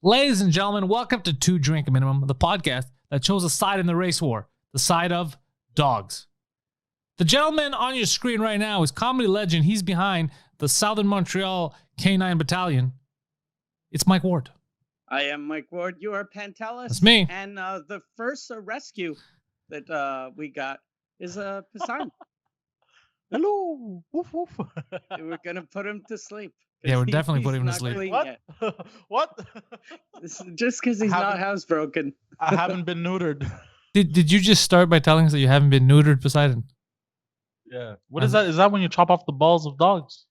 Ladies and gentlemen, welcome to Two Drink Minimum, the podcast that chose a side in the race war, the side of dogs. The gentleman on your screen right now is comedy legend. He's behind the Southern Montreal K9 Battalion. It's Mike Ward. I am Mike Ward. You are Pantelis. That's me. And the first rescue that we got is Poseidon. Hello. Woof, woof. We're going to put him to sleep. Yeah, we're definitely putting him to sleep. What? What? Just because he's not housebroken. I haven't been neutered. Did you just start by telling us that you haven't been neutered, Poseidon? Yeah. What is that? Is that when you chop off the balls of dogs?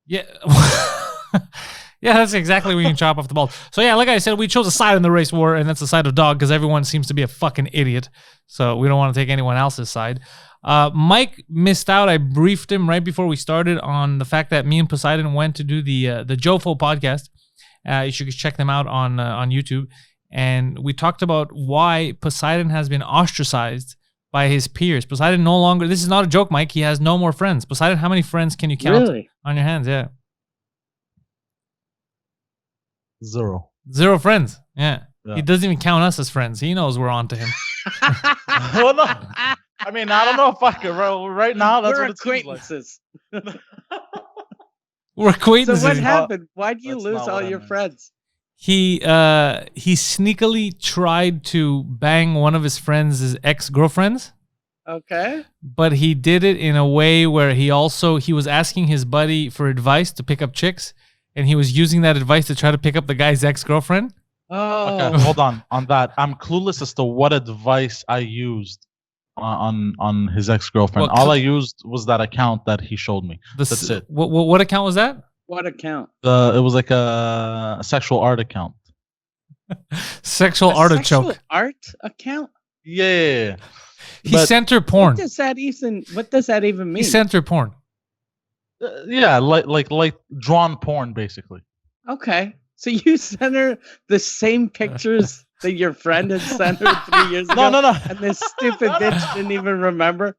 Yeah. Yeah, that's exactly when you chop off the balls. So yeah, like I said, we chose a side in the race war, and that's the side of dog because everyone seems to be a fucking idiot. So we don't want to take anyone else's side. Mike missed out. I briefed him right before we started on the fact that me and Poseidon went to do the Jofo podcast. You should check them out on YouTube. And we talked about why Poseidon has been ostracized by his peers. Poseidon no longer, this is not a joke, Mike, he has no more friends. Poseidon, how many friends can you count on your hands? Yeah. Zero friends. Yeah. He doesn't even count us as friends. He knows we're on to him. Well, no. I mean, I don't know if I could. Right now, that's we're what it acquaintances. Seems like. We're acquaintances. So what happened? Why do you lose all your friends? He sneakily tried to bang one of his friends' ex-girlfriends. Okay. But he did it in a way where he was asking his buddy for advice to pick up chicks, and he was using that advice to try to pick up the guy's ex-girlfriend. Oh. Okay, hold on that. I'm clueless as to what advice I used on his ex-girlfriend. All I used was that account that he showed me. That's it. What account was that? What account? It was like a sexual art account. Sexual artichoke. Sexual art account? Yeah. He sent her porn. What does that even mean? He sent her porn. Yeah, like drawn porn, basically. Okay. So you sent her the same pictures that your friend had sent her 3 years ago? No. And this stupid bitch didn't even remember?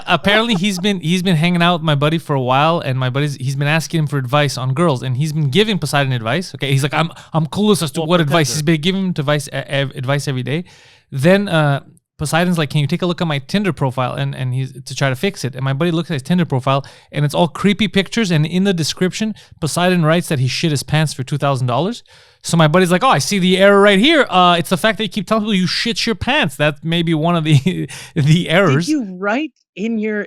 Apparently he's been hanging out with my buddy for a while, and he's been asking him for advice on girls, and he's been giving Poseidon advice. Okay, he's like, I'm clueless as to what advice. He's been giving him advice every day. Then Poseidon's like, can you take a look at my Tinder profile and he's to try to fix it. And my buddy looks at his Tinder profile, and it's all creepy pictures, and in the description Poseidon writes that he shit his pants for $2,000. So my buddy's like, oh, I see the error right here. It's the fact that you keep telling people you shit your pants. That may be one of the errors. Did you write in your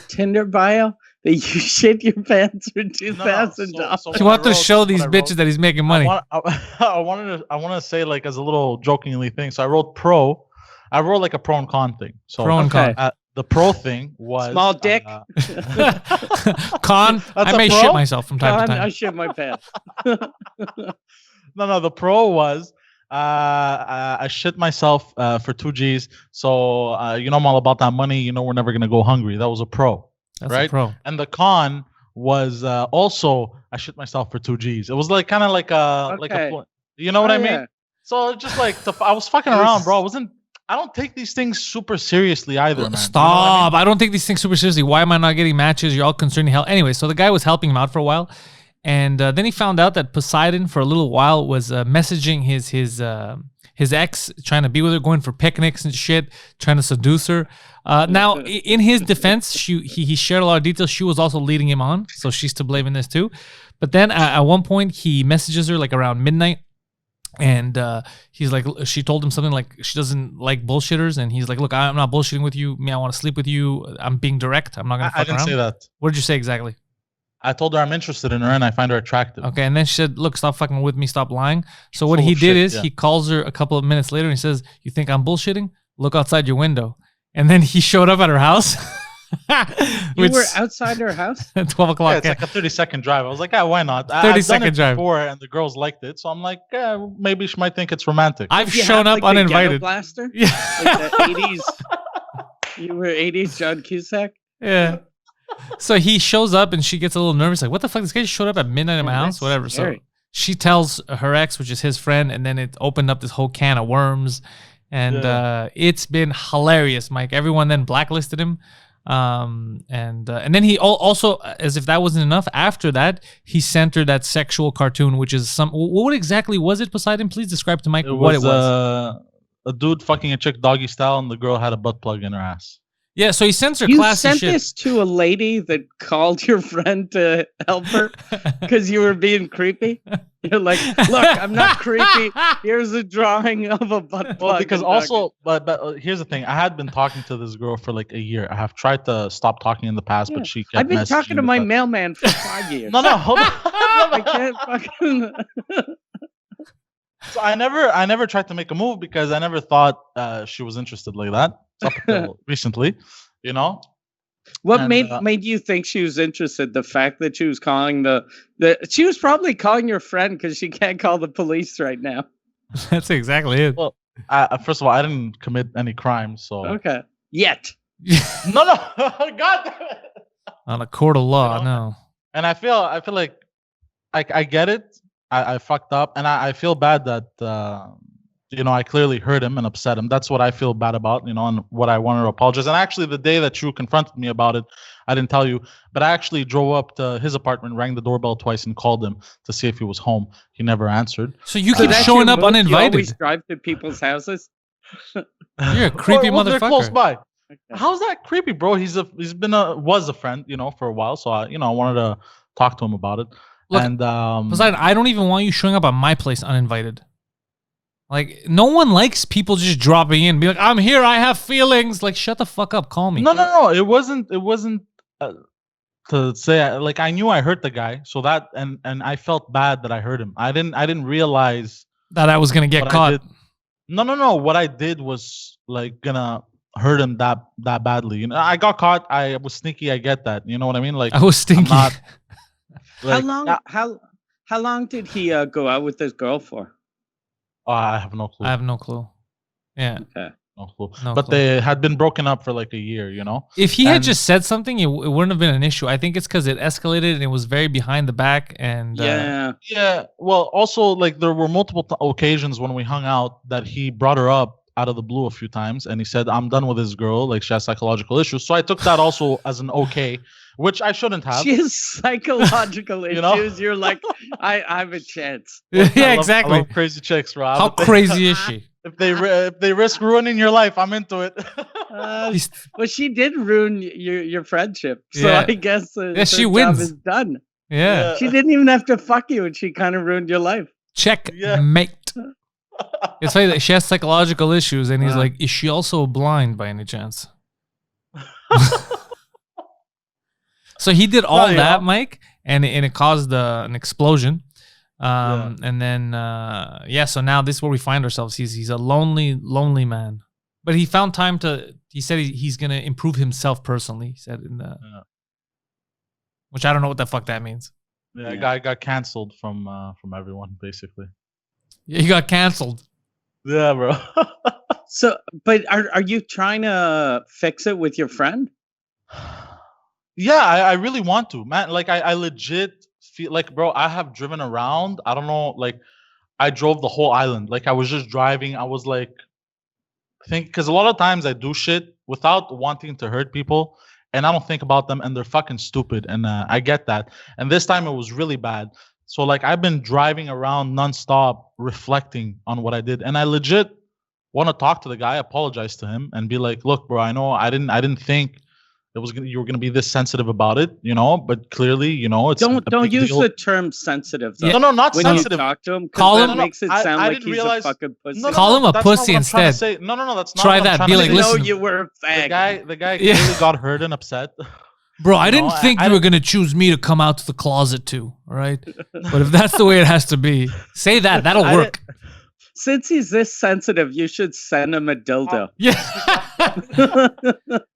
Tinder bio that you shit your pants for $2,000? So he wanted to show these bitches that he's making money. I wanted to say, like, as a little jokingly thing. So I wrote pro. I wrote like a pro and con thing. So pro and con. The pro thing was small dick. Con. I may shit myself from time to time. I shit my pants. No. The pro was I shit myself for 2 G's. So I'm all about that money. We're never gonna go hungry. That was a pro. That's right? A pro. And the con was also I shit myself for 2 G's. It was like kind of like a you know what I mean? Yeah. So just like I was fucking around, bro. I don't take these things super seriously either, man. Stop. You know I don't take these things super seriously. Why am I not getting matches? You're all concerned hell. Anyway, so the guy was helping him out for a while. And then he found out that Poseidon, for a little while, was messaging his ex, trying to be with her, going for picnics and shit, trying to seduce her. Now, in his defense, he shared a lot of details. She was also leading him on, so she's to blame in this too. But then at one point, he messages her like around midnight. And he's like, she told him something like she doesn't like bullshitters, and he's like, look, I'm not bullshitting with you. I want to sleep with you. I'm being direct. I'm not gonna fuck around. I didn't say that. What did you say exactly? I told her I'm interested in her and I find her attractive. Okay, and then she said, look, stop fucking with me, stop lying. So what he did is he calls her a couple of minutes later and he says, you think I'm bullshitting? Look outside your window. And then he showed up at her house. You were outside her house? At 12 o'clock. Yeah, it's like a 30-second drive. I was like, why not? 30-second drive. Before, and the girls liked it. So I'm like, maybe she might think it's romantic. I've shown up uninvited. Blaster? Yeah. Like the 80s. You were 80s John Cusack? Yeah. So he shows up and she gets a little nervous. Like, what the fuck? This guy just showed up at midnight at my house? Whatever. Scary. So she tells her ex, which is his friend, and then it opened up this whole can of worms. And it's been hilarious, Mike. Everyone then blacklisted him. And then he also, as if that wasn't enough, after that he sent her that sexual cartoon, which is what exactly was it, Poseidon? Please describe to Mike what it was. A dude fucking a chick doggy style, and the girl had a butt plug in her ass. Yeah, so he sends her you classy sent shit. this to a lady that called your friend to help her because you were being creepy. You're like, look, I'm not creepy. Here's a drawing of a butt plug. Well, because also, but here's the thing. I had been talking to this girl for like a year. I have tried to stop talking in the past, but she kept I've been messaging talking to my mailman for 5 years. No, hold on. I can't fucking. So I never tried to make a move because I never thought she was interested like that up until recently, you know. What made you think she was interested? The fact that she was calling she was probably calling your friend because she can't call the police right now. That's exactly it. Well, first of all, I didn't commit any crime, so okay. Yet. no, God damn it. On a court of law, no. And I feel like I get it. I fucked up, and I feel bad that I clearly hurt him and upset him. That's what I feel bad about, and what I want to apologize. And actually, the day that you confronted me about it, I didn't tell you, but I actually drove up to his apartment, rang the doorbell twice, and called him to see if he was home. He never answered. So you keep showing up uninvited. You always drive to people's houses. You're a creepy motherfucker. They're close by. Okay. How's that creepy, bro? Was a friend, for a while. So I wanted to talk to him about it. Look, and Poseidon, I don't even want you showing up at my place uninvited. Like, no one likes people just dropping in, be like, "I'm here, I have feelings." Like, shut the fuck up, call me. No. It wasn't to say like I knew I hurt the guy, so that and I felt bad that I hurt him. I didn't realize that I was gonna get caught. No. What I did was like gonna hurt him that badly. I got caught. I was sneaky. I get that. You know what I mean? Like I was stinky. Like, how long did he go out with this girl for? I have no clue. I have no clue. Yeah. Okay. No clue. But they had been broken up for like a year, If he had just said something, it wouldn't have been an issue. I think it's because it escalated and it was very behind the back. And yeah. Well, also like there were multiple occasions when we hung out that he brought her up out of the blue a few times, and he said, "I'm done with this girl. Like she has psychological issues." So I took that also as an okay. Which I shouldn't have. She has psychological issues. You're like, I have a chance. Yeah, exactly. I love crazy chicks, Rob. How crazy is she? If they risk ruining your life, I'm into it. Well, she did ruin your friendship, so I guess she wins. Job is done. Yeah, she didn't even have to fuck you, and she kind of ruined your life. Checkmate. It's funny that she has psychological issues, and he's like, "Is she also blind by any chance?" So he did all that, Mike, and it caused an explosion. And then, so now this is where we find ourselves. He's a lonely man. But he found time he said he's going to improve himself personally. He said which I don't know what the fuck that means. Yeah, guy got canceled from everyone, basically. Yeah, he got canceled. Yeah, bro. So, but are you trying to fix it with your friend? Yeah, I really want to, man. Like I legit feel like, bro, I have driven around. I don't know, like I drove the whole island. Like I was just driving. I was like, because a lot of times I do shit without wanting to hurt people, and I don't think about them, and they're fucking stupid, and I get that. And this time it was really bad. So like I've been driving around nonstop, reflecting on what I did, and I legit want to talk to the guy, apologize to him, and be like, look, bro, I know I didn't think you were gonna be this sensitive about it, but clearly, it's don't use the term sensitive though. No, not when sensitive. You talk to him, call him. Makes it sound like he's a fucking pussy. Call him a pussy instead. No, that's not. Try that. Be like, listen. No, you were a fag. The guy clearly got hurt and upset. Bro, I didn't think you were gonna choose me to come out to the closet too. All right, but if that's the way it has to be, say that. That'll work. Since he's this sensitive, you should send him a dildo.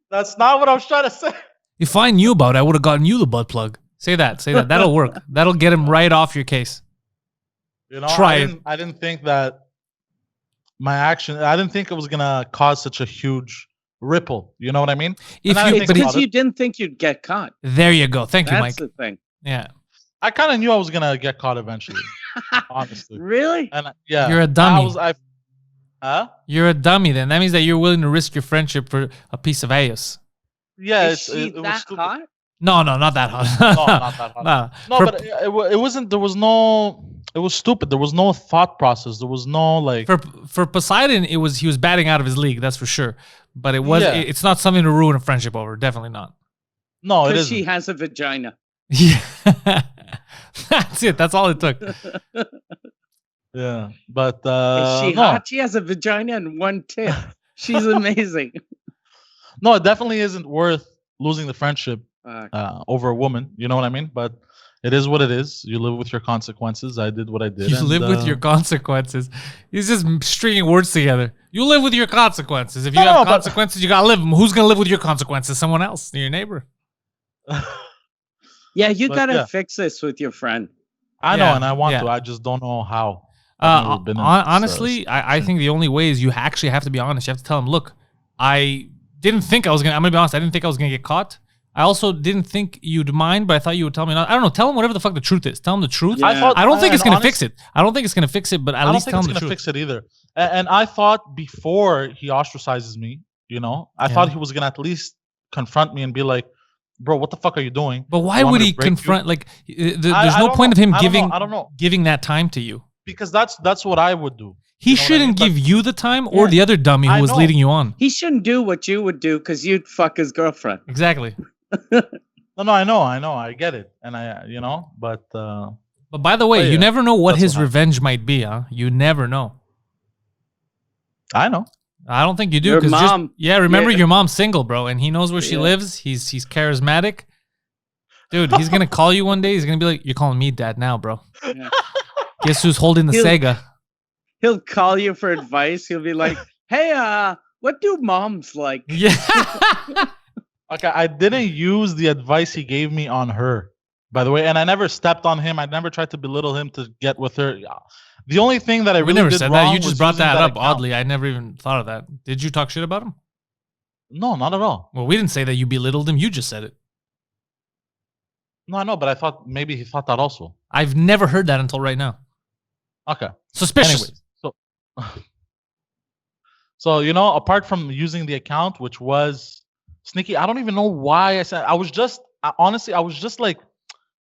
That's not what I was trying to say. If I knew about it, I would have gotten you the butt plug. Say that. That'll work. That'll get him right off your case. Try it. I didn't think that I didn't think it was going to cause such a huge ripple. You know what I mean? Because you didn't think you'd get caught. There you go. Thank you, Mike. That's the thing. Yeah. I kind of knew I was going to get caught eventually. Honestly. Really? And yeah. You're a dummy. Huh? You're a dummy then. That means that you're willing to risk your friendship for a piece of ass. Yeah, Is she it was that stupid. hot? No, not that hot. No, not that hot. No. No, For- but it wasn't. There was no. It was stupid. There was no thought process. There was no like. for Poseidon, he was batting out of his league, that's for sure. But Yeah. it's not something to ruin a friendship over. Definitely not. No, it Because isn't. she has a vagina. Yeah, that's it. That's all it took. Yeah, but Is she no, hot? She has a vagina and one tit. She's amazing. no, it definitely isn't worth losing the friendship Fuck. over a woman. You know what I mean? But it is what it is. You live with your consequences. I did what I did. You and, live with your consequences. He's just stringing words together. You live with your consequences. If you No, have but- consequences, you gotta live them. Who's gonna live with your consequences? Someone else, your neighbor. Yeah, you But, gotta yeah. fix this with your friend. I know, Yeah, and I want yeah. to. I just don't know how. I've never been in this, Honestly, I think the only way is you actually have to be honest. You have to tell him, look, I'm gonna be honest, I didn't think I was gonna get caught. I also didn't think you'd mind, but I thought you would tell me not. I don't know. Tell him whatever the fuck the truth is. Tell him the truth. Yeah. thought- I don't think and it's gonna honest- fix it. I don't think it's gonna fix it, but I at don't least think tell it's him the gonna truth. fix it either. And I thought before he ostracizes me, I Yeah. thought he was gonna at least confront me and be like, "Bro, what the fuck are you doing?" But why You want would me he to break you? confront? Like, there's I no don't point of know. him I don't know. giving I don't know. giving that time to you. Because that's what I would do. He You know what I shouldn't mean? But- give you the time or Yeah. the other dummy who I was know. leading you on. He shouldn't do what you would do because you'd fuck his girlfriend. Exactly. No, I know, I get it, and but But by the way, Oh, you yeah. never know what That's his what happened. revenge might be, huh? You never know. I know. I don't think you do. Your 'cause mom- remember yeah. your mom's single, bro, and he knows where she Yeah. lives. He's charismatic. Dude, he's gonna call you one day. He's gonna be like, "You're calling me dad now, bro." Yeah. Guess who's holding the He'll- Sega? He'll call you for advice. He'll be like, "Hey, what do moms like?" Yeah. Okay, I didn't use the advice he gave me on her, by the way, and I never stepped on him. I never tried to belittle him to get with her. The only thing that I We really never did said wrong that. You was just brought using that up account. oddly. I never even thought of that. Did you talk shit about him? No, not at all. Well, we didn't say that you belittled him. You just said it. No, I know, but I thought maybe he thought that also. I've never heard that until right now. Okay. Suspicious. Anyways, so apart from using the account, which was sneaky, I don't even know why I said. Honestly, I was just like,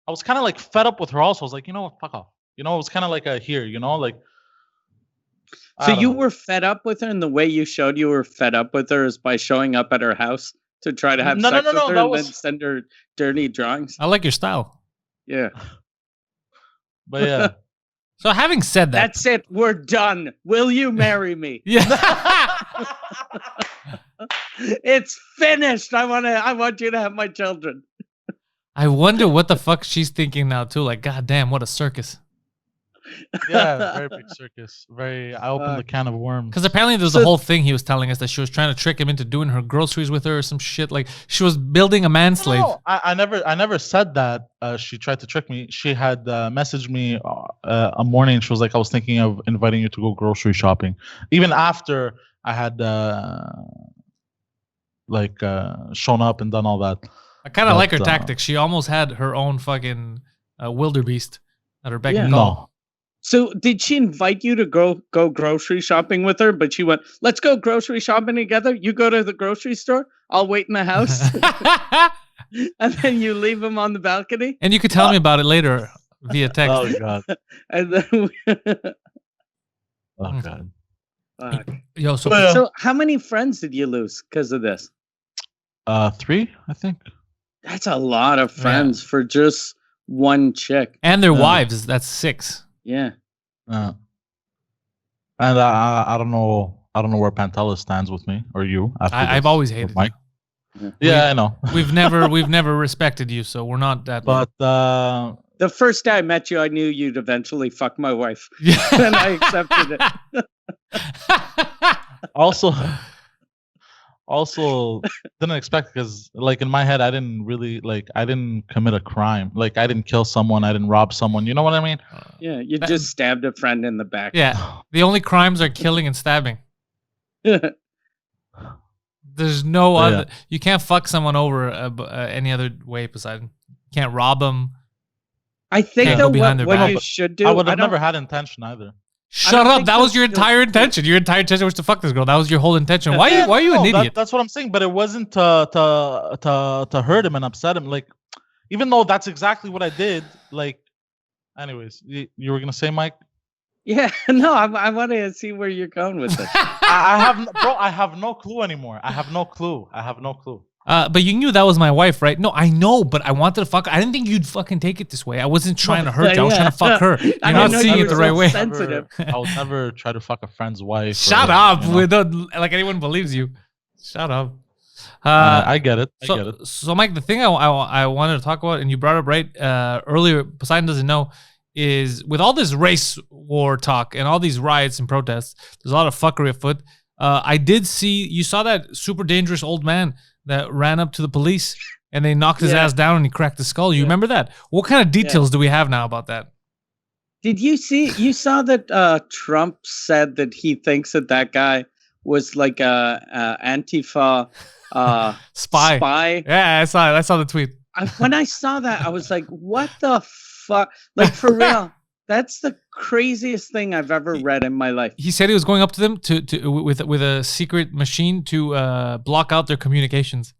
I was kind of like fed up with her. Also, I was like, you know what, fuck off. It was kind of like a here, like. I So don't you know. were fed up with her, and the way you showed you were fed up with her is by showing up at her house to try to have No, sex no, with her that and was- then send her dirty drawings. I like your style. Yeah, But yeah. So having said that, that's it. We're done. Will you marry me? yeah. It's finished. I want you to have my children. I wonder what the fuck she's thinking now too. Like, goddamn, what a circus. Yeah, very big circus. I opened the can of worms. Because apparently there's a whole thing he was telling us that she was trying to trick him into doing her groceries with her or some shit. Like she was building a manslave. No, I never said that. She tried to trick me. She had messaged me a morning. She was like, I was thinking of inviting you to go grocery shopping, even after I had shown up and done all that. I kind of like her But, tactics. She almost had her own fucking wildebeest at her beck and Yeah. call. No, So did she invite you to go grocery shopping with her? But she went, let's go grocery shopping together. You go to the grocery store. I'll wait in the house. And then you leave him on the balcony. And you could tell me about it later via text. oh god, And then oh god. Fuck. Yo, so Well, So how many friends did you lose because of this? 3, I think. That's a lot of friends for just one chick. and their wives, that's 6. Yeah. And I don't know where Pantelis stands with me or you. after I've this, always or hated Mike. you. Yeah, I know. We've never respected you, so we're not that. But The first day I met you, I knew you'd eventually fuck my wife. yeah. And I accepted it. also didn't expect, because like in my head I didn't commit a crime. Like I didn't kill someone, I didn't rob someone, you know what I mean? Yeah, you just stabbed a friend in the back. Yeah. The only crimes are killing and stabbing. There's no Yeah. other. You can't fuck someone over any other way, Poseidon. You can't rob them. I think Can't though go behind what their back. you should do. I would have don't- never had intention either. Shut up. think That was those your feel entire good. intention. Your entire intention was to fuck this girl. That was your whole intention. Why Yeah, are you an no, idiot? that's what I'm saying. But it wasn't to hurt him and upset him. Like, even though that's exactly what I did. Like, anyways, you were gonna say, Mike? Yeah, no, I want to see where you're going with this. I have no clue anymore. I have no clue. But you knew that was my wife, right? No, I know, but I wanted to fuck her. I didn't think you'd fucking take it this way. I wasn't trying to hurt you. I was trying to fuck her. You're I not didn't know seeing you it the were right so way. sensitive. I would never try to fuck a friend's wife. Shut or, up. you know. We don't, like anyone believes you. Shut up. I get it. I get it. So, Mike, the thing I wanted to talk about, and you brought up right earlier, Poseidon doesn't know, is with all this race war talk and all these riots and protests, there's a lot of fuckery afoot. I did see, you saw that super dangerous old man that ran up to the police and they knocked his ass down and he cracked his skull. You remember that? What kind of details do we have now about that? Did you saw that Trump said that he thinks that guy was like a Antifa spy? Yeah, I saw the tweet. When I saw that, I was like, what the fuck? Like, for real. That's the craziest thing I've ever read in my life. He said he was going up to them with a secret machine to block out their communications.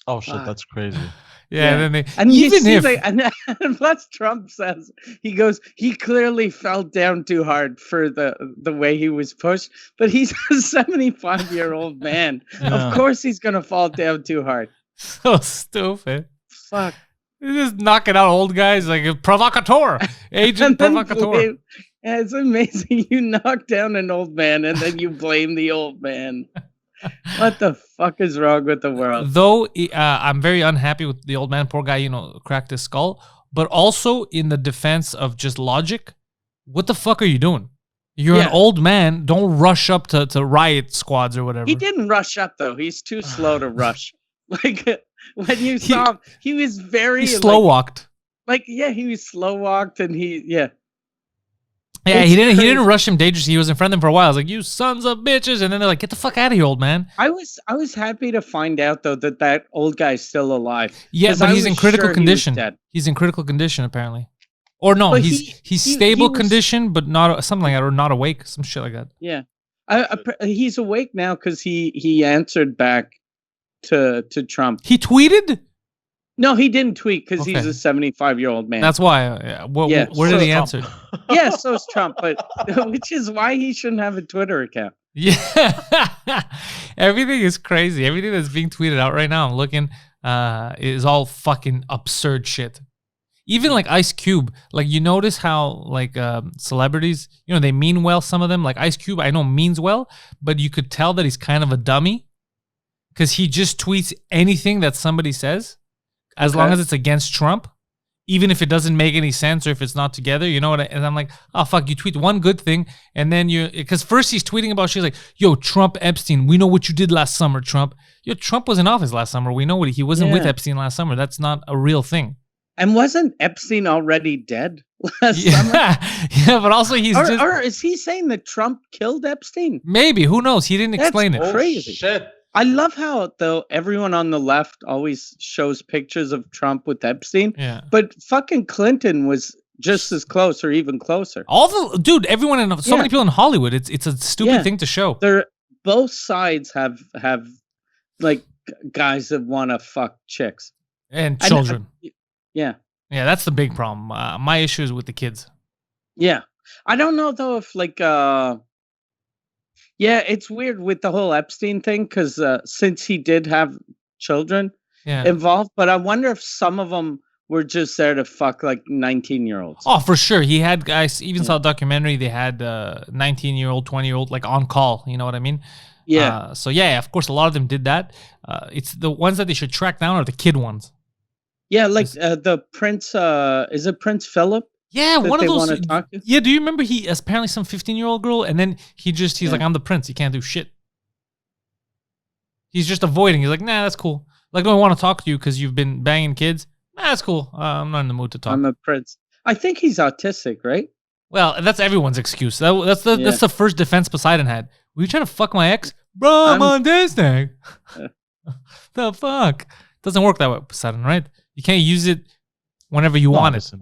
Oh shit, that's crazy. Yeah, and then they, and even you if see, and plus Trump says, he goes, he clearly fell down too hard for the way he was pushed, but he's a 75-year-old man. Of course he's gonna fall down too hard. So stupid. Fuck. He's just knocking out old guys like a provocateur, agent provocateur. It's amazing. You knock down an old man and then you blame the old man. What the fuck is wrong with the world? Though I'm very unhappy with the old man. Poor guy, cracked his skull. But also in the defense of just logic, what the fuck are you doing? You're an old man. Don't rush up to riot squads or whatever. He didn't rush up though. He's too slow to rush. Like when you saw him, he was very slow walked. He was slow walked and Yeah, he didn't rush him dangerously. He was in front of them for a while. I was like, "You sons of bitches!" And then they're like, "Get the fuck out of here, old man." I was happy to find out though that old guy's still alive. Yeah, but he's in critical condition. He's in critical condition apparently, or no, he's stable condition, but not something like that, or not awake, some shit like that. Yeah, he's awake now because he answered back to Trump. He tweeted. No, he didn't tweet because he's a 75-year-old man. That's why. Where did he answer? Yeah, so is Trump, but which is why he shouldn't have a Twitter account. Yeah, everything is crazy. Everything that's being tweeted out right now, I'm looking, is all fucking absurd shit. Even like Ice Cube, like you notice how like celebrities, they mean well. Some of them, like Ice Cube, I know means well, but you could tell that he's kind of a dummy because he just tweets anything that somebody says. As long as it's against Trump, even if it doesn't make any sense or if it's not together, you know what? And I'm like, oh, fuck, you tweet one good thing. And then because first he's tweeting about shit like, yo, Trump, Epstein, we know what you did last summer, Trump. Yo, Trump was in office last summer. We know he wasn't with Epstein last summer. That's not a real thing. And wasn't Epstein already dead last summer? Yeah, but also or is he saying that Trump killed Epstein? Maybe, who knows? He didn't explain it. Crazy. Oh, shit. I love how though everyone on the left always shows pictures of Trump with Epstein. Yeah. But fucking Clinton was just as close or even closer. Everyone in so many people in Hollywood. It's a stupid thing to show. Both sides have like guys that want to fuck chicks and children. Yeah, that's the big problem. My issue is with the kids. Yeah, I don't know though if like yeah, it's weird with the whole Epstein thing because since he did have children involved, but I wonder if some of them were just there to fuck like 19-year-olds. Oh, for sure. He had guys, even saw a documentary, they had 19-year-old, 20-year-old, like on call. You know what I mean? Yeah. So of course, a lot of them did that. It's the ones that they should track down are the kid ones. Yeah, like the Prince, is it Prince Philip? Yeah, one of those. Yeah, do you remember he apparently some 15-year-old girl, and then he's like, I'm the prince. He can't do shit. He's just avoiding. He's like, nah, that's cool. Like, don't want to talk to you because you've been banging kids. Nah, that's cool. I'm not in the mood to talk. I'm a prince. I think he's autistic, right? Well, that's everyone's excuse. That's the first defense Poseidon had. Were you trying to fuck my ex? Bro, I'm on this thing. The fuck? Doesn't work that way, Poseidon, right? You can't use it whenever you want it.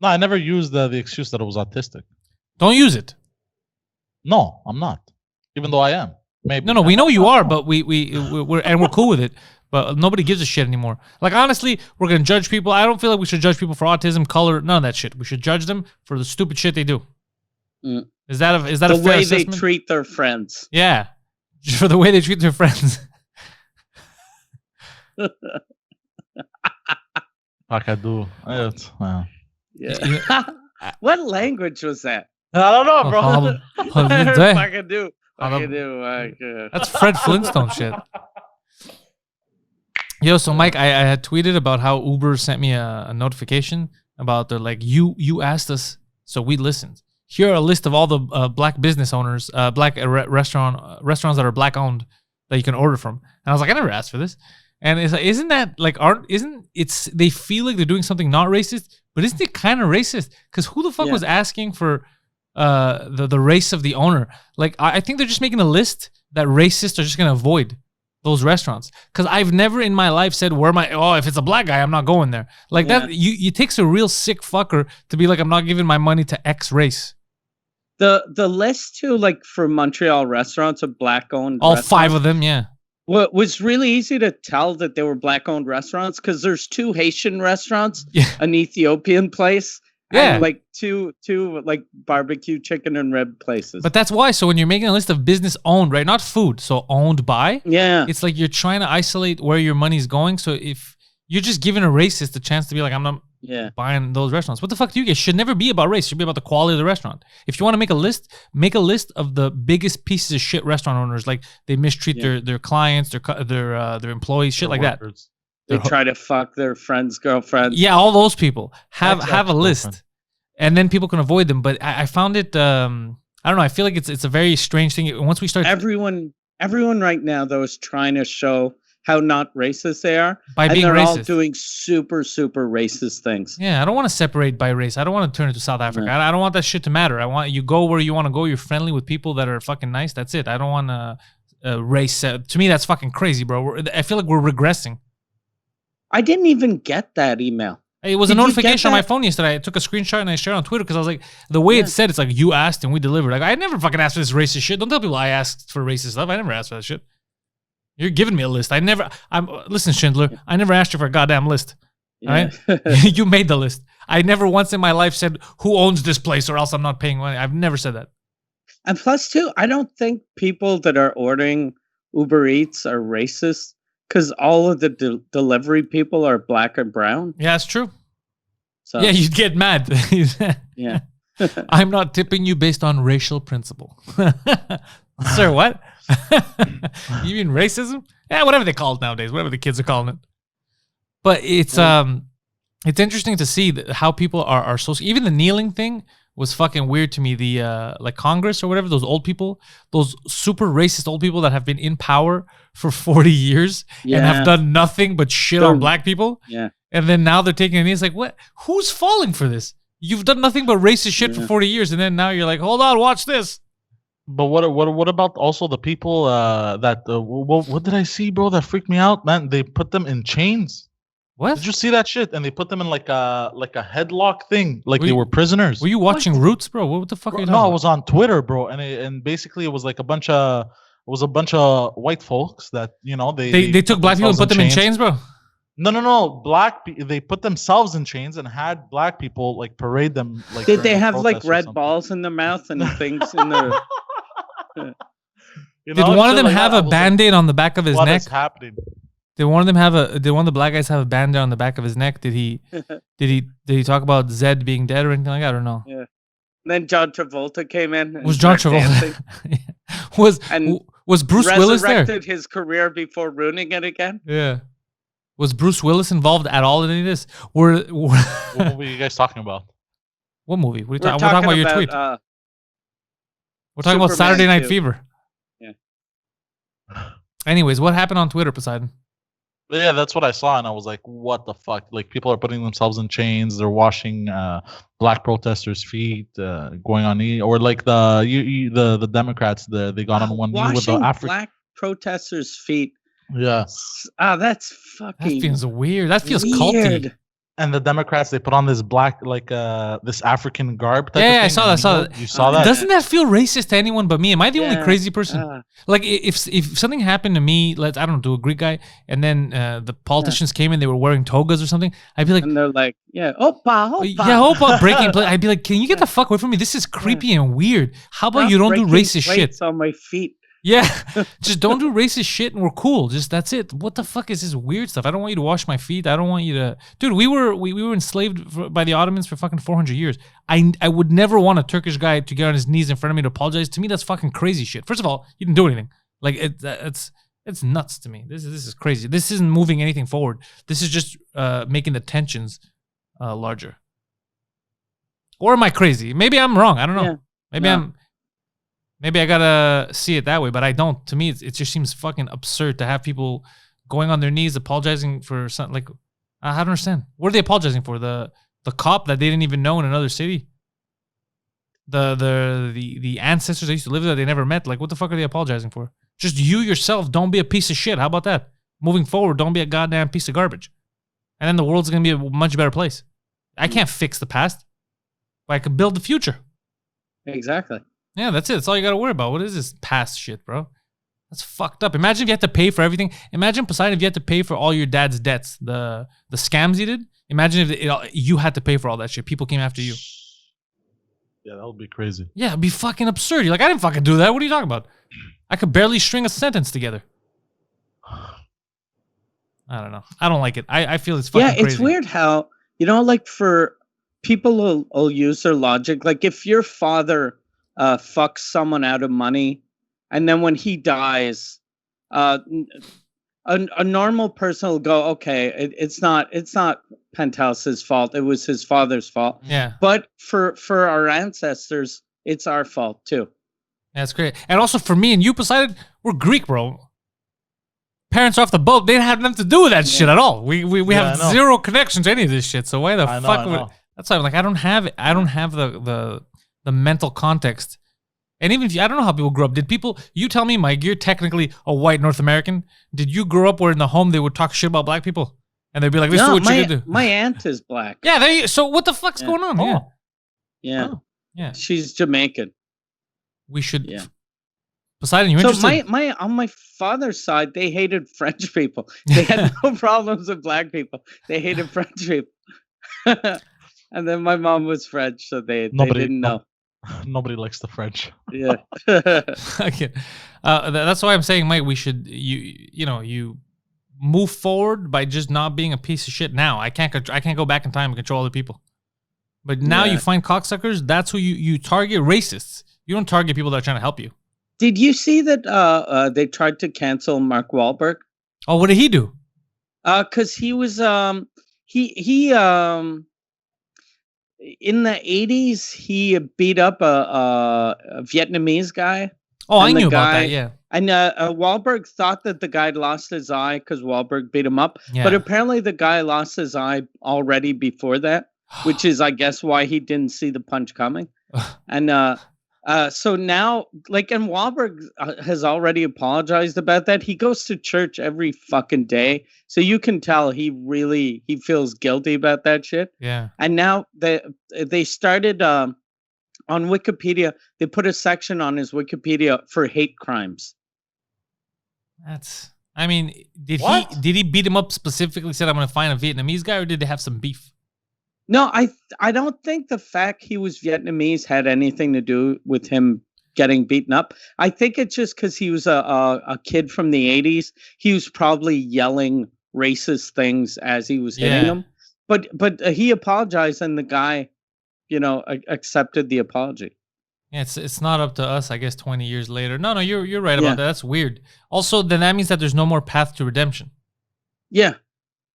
No, I never used the excuse that it was autistic. Don't use it. No, I'm not. Even though I am. Maybe. No, we know you are, but we're cool with it. But nobody gives a shit anymore. Like, honestly, we're gonna judge people. I don't feel like we should judge people for autism, color, none of that shit. We should judge them for the stupid shit they do. Is that a fair assessment? The way they treat their friends. Yeah, for the way they treat their friends. Pakadu. Yeah. What language was that? I don't know, bro. Pakadu. That's Fred Flintstone shit. Yo, so Mike, I had tweeted about how Uber sent me a notification about they're like, you asked us, so we listened. Here are a list of all the black business owners, black restaurants that are black owned that you can order from. And I was like, I never asked for this. And it's like, isn't that like they feel like they're doing something not racist, but isn't it kind of racist? Because who the fuck was asking for the race of the owner? Like, I think they're just making a list that racists are just gonna avoid those restaurants. Because I've never in my life said if it's a black guy, I'm not going there. Like that, it takes a real sick fucker to be like, I'm not giving my money to X race. The list too, like for Montreal restaurants of black owned. All 5 of them, yeah. Well, it was really easy to tell that they were black owned restaurants because there's 2 Haitian restaurants, an Ethiopian place, and like two like barbecue chicken and rib places. But that's why. So when you're making a list of business owned, right, not food, so owned by, it's like you're trying to isolate where your money's going. So if you're just giving a racist a chance to be like, I'm not buying those restaurants. What the fuck do you get? It should never be about race. It should be about the quality of the restaurant. If you want to make a list of the biggest pieces of shit restaurant owners, like they mistreat their clients, their employees, shit like workers. That. They try to fuck their friends' girlfriends. Yeah, all those people have a list, and then people can avoid them. But I found it. I don't know. I feel like it's a very strange thing. Once we start, everyone right now though is trying to show how not racist they are by being they're racist. All doing super racist things. Yeah, I don't want to separate by race. I don't want to turn it to South Africa. I don't want that shit to matter. I want you go where you want to go. You're friendly with people that are fucking nice. That's it. I don't want to race. To me, that's fucking crazy, bro. I feel like we're regressing. I didn't even get that email. It was a notification on my phone yesterday. I took a screenshot and I shared it on Twitter because I was like, the way it said, it's like, you asked and we delivered. Like, I never fucking asked for this racist shit. Don't tell people I asked for racist stuff. I never asked for that shit. You're giving me a list. Listen, Schindler, I never asked you for a goddamn list. All right? You made the list. I never once in my life said, who owns this place or else I'm not paying money. I've never said that. And plus, too, I don't think people that are ordering Uber Eats are racist. Because all of the delivery people are black and brown. Yeah, that's true. So, yeah, you'd get mad. Yeah. I'm not tipping you based on racial principle. Sir, what? You mean racism? Yeah, whatever they call it nowadays. Whatever the kids are calling it. But it's interesting to see how people are so... Even the kneeling thing was fucking weird to me. The like Congress or whatever, those old people, those super racist old people that have been in power for 40 years and have done nothing but shit on black people. Yeah. And then now they're taking a knee. It's like, what? Who's falling for this? You've done nothing but racist shit for 40 years, and then now you're like, hold on, watch this. But what about also the people that what did I see, bro? That freaked me out, man. They put them in chains. What? Did you see that shit? And they put them in like a headlock thing, like they were prisoners. Were you watching Roots, bro? What the fuck are you talking about? No, I was on Twitter, bro, and basically it was like a bunch of white folks that they took black people and put them in chains, bro. No. They put themselves in chains and had black people like parade them. Like, did they have like red balls in their mouth and things in their? Did one of them have a Band-Aid on the back of his neck? What is happening? Did one of the black guys have a Band-Aid on the back of his neck? Did he talk about Zed being dead or anything like that? I don't know. Yeah. And then John Travolta came in. Was John Travolta? Was Bruce Willis there? Resurrected his career before ruining it again. Yeah. Was Bruce Willis involved at all in any of this? What movie are you guys talking about? What movie? We're talking about your tweet. We're talking about Saturday Night Fever. Yeah. Anyways, what happened on Twitter, Poseidon? Yeah, that's what I saw, and I was like, "What the fuck?" Like, people are putting themselves in chains. They're washing black protesters' feet, going on knee, or like the Democrats. They got on one knee with the black protesters' feet. Yeah. That's fucking. That feels weird. That feels weird. culty. And the Democrats, they put on this black, like this African garb. Type Yeah, of I thing, saw that. and Saw that. You saw that? Doesn't that feel racist to anyone but me? Am I the only Yeah. crazy person? Like if something happened to me, I don't know, to a Greek guy, and then the politicians came in, they were wearing togas or something. I'd be like, and they're like, yeah, opa. yeah, opa, breaking play. I'd be like, can you get the fuck away from me? This is creepy and weird. How about you don't do racist shit? Plates on my feet. Yeah, just don't do racist shit and we're cool. Just that's it. What the fuck is this weird stuff? I don't want you to wash my feet. I don't want you to, dude. We were enslaved by the Ottomans for fucking 400 years. I would never want a Turkish guy to get on his knees in front of me to apologize. To me, that's fucking crazy shit. First of all, he didn't do anything. Like it's nuts to me. This is crazy. This isn't moving anything forward. This is just making the tensions larger. Or am I crazy? Maybe I'm wrong. I don't know. Yeah. Maybe I gotta see it that way, but I don't. To me, it just seems fucking absurd to have people going on their knees apologizing for something. Like, I don't understand. What are they apologizing for? The cop that they didn't even know in another city. The ancestors that used to live there they never met. Like, what the fuck are they apologizing for? Just you yourself. Don't be a piece of shit. How about that? Moving forward, don't be a goddamn piece of garbage, and then the world's gonna be a much better place. I can't fix the past, but I can build the future. Exactly. Yeah, that's it. That's all you got to worry about. What is this past shit, bro? That's fucked up. Imagine if you had to pay for everything. Imagine, Poseidon, if you had to pay for all your dad's debts, the scams he did. Imagine if you had to pay for all that shit. People came after you. Yeah, that would be crazy. Yeah, it'd be fucking absurd. You're like, I didn't fucking do that. What are you talking about? I could barely string a sentence together. I don't know. I don't like it. I feel it's fucking crazy. Yeah, it's weird how, like for people will use their logic. Like if your father fucks someone out of money, and then when he dies, a normal person will go, okay, it's not Pantelis' fault. It was his father's fault. Yeah. But for our ancestors, it's our fault too. That's great. And also for me and you, Poseidon, we're Greek, bro. Parents are off the boat. They didn't have nothing to do with that shit at all. We have zero connection to any of this shit. So why the fuck would? That's why I'm like, I don't have it. I don't have the mental context. And even if I don't know how people grew up. You tell me, Mike, you're technically a white North American. Did you grow up where in the home they would talk shit about black people? And they'd be like, this is what you're gonna do. My aunt is black. Yeah, so what the fuck's going on? Oh. Yeah. Oh. Yeah. She's Jamaican. We should. Yeah. Poseidon, you interested? So on my father's side, they hated French people. They had no problems with black people. They hated French people. And then my mom was French, so they didn't know. Nobody likes the French. Yeah. Okay. That's why I'm saying, Mike, we should you move forward by just not being a piece of shit now. I can't go back in time and control other people. But now you find cocksuckers, that's who you target. Racists. You don't target people that are trying to help you. Did you see that they tried to cancel Mark Wahlberg? Oh, what did he do? Because he was he in the 80s he beat up a Vietnamese guy. Oh, I knew about that. Yeah. And Wahlberg thought that the guy lost his eye because Wahlberg beat him up. Yeah. But apparently the guy lost his eye already before that, which is, I guess, why he didn't see the punch coming. And so now, and Wahlberg has already apologized about that. He goes to church every fucking day. So you can tell he feels guilty about that shit. Yeah. And now they started on Wikipedia. They put a section on his Wikipedia for hate crimes. Did he beat him up specifically, said I'm going to find a Vietnamese guy, or did they have some beef? No, I don't think the fact he was Vietnamese had anything to do with him getting beaten up. I think it's just because he was a kid from the 80s. He was probably yelling racist things as he was hitting him. But he apologized, and the guy, accepted the apology. Yeah, it's not up to us, I guess, 20 years later. No, you're right about that. That's weird. Also, then that means that there's no more path to redemption. Yeah,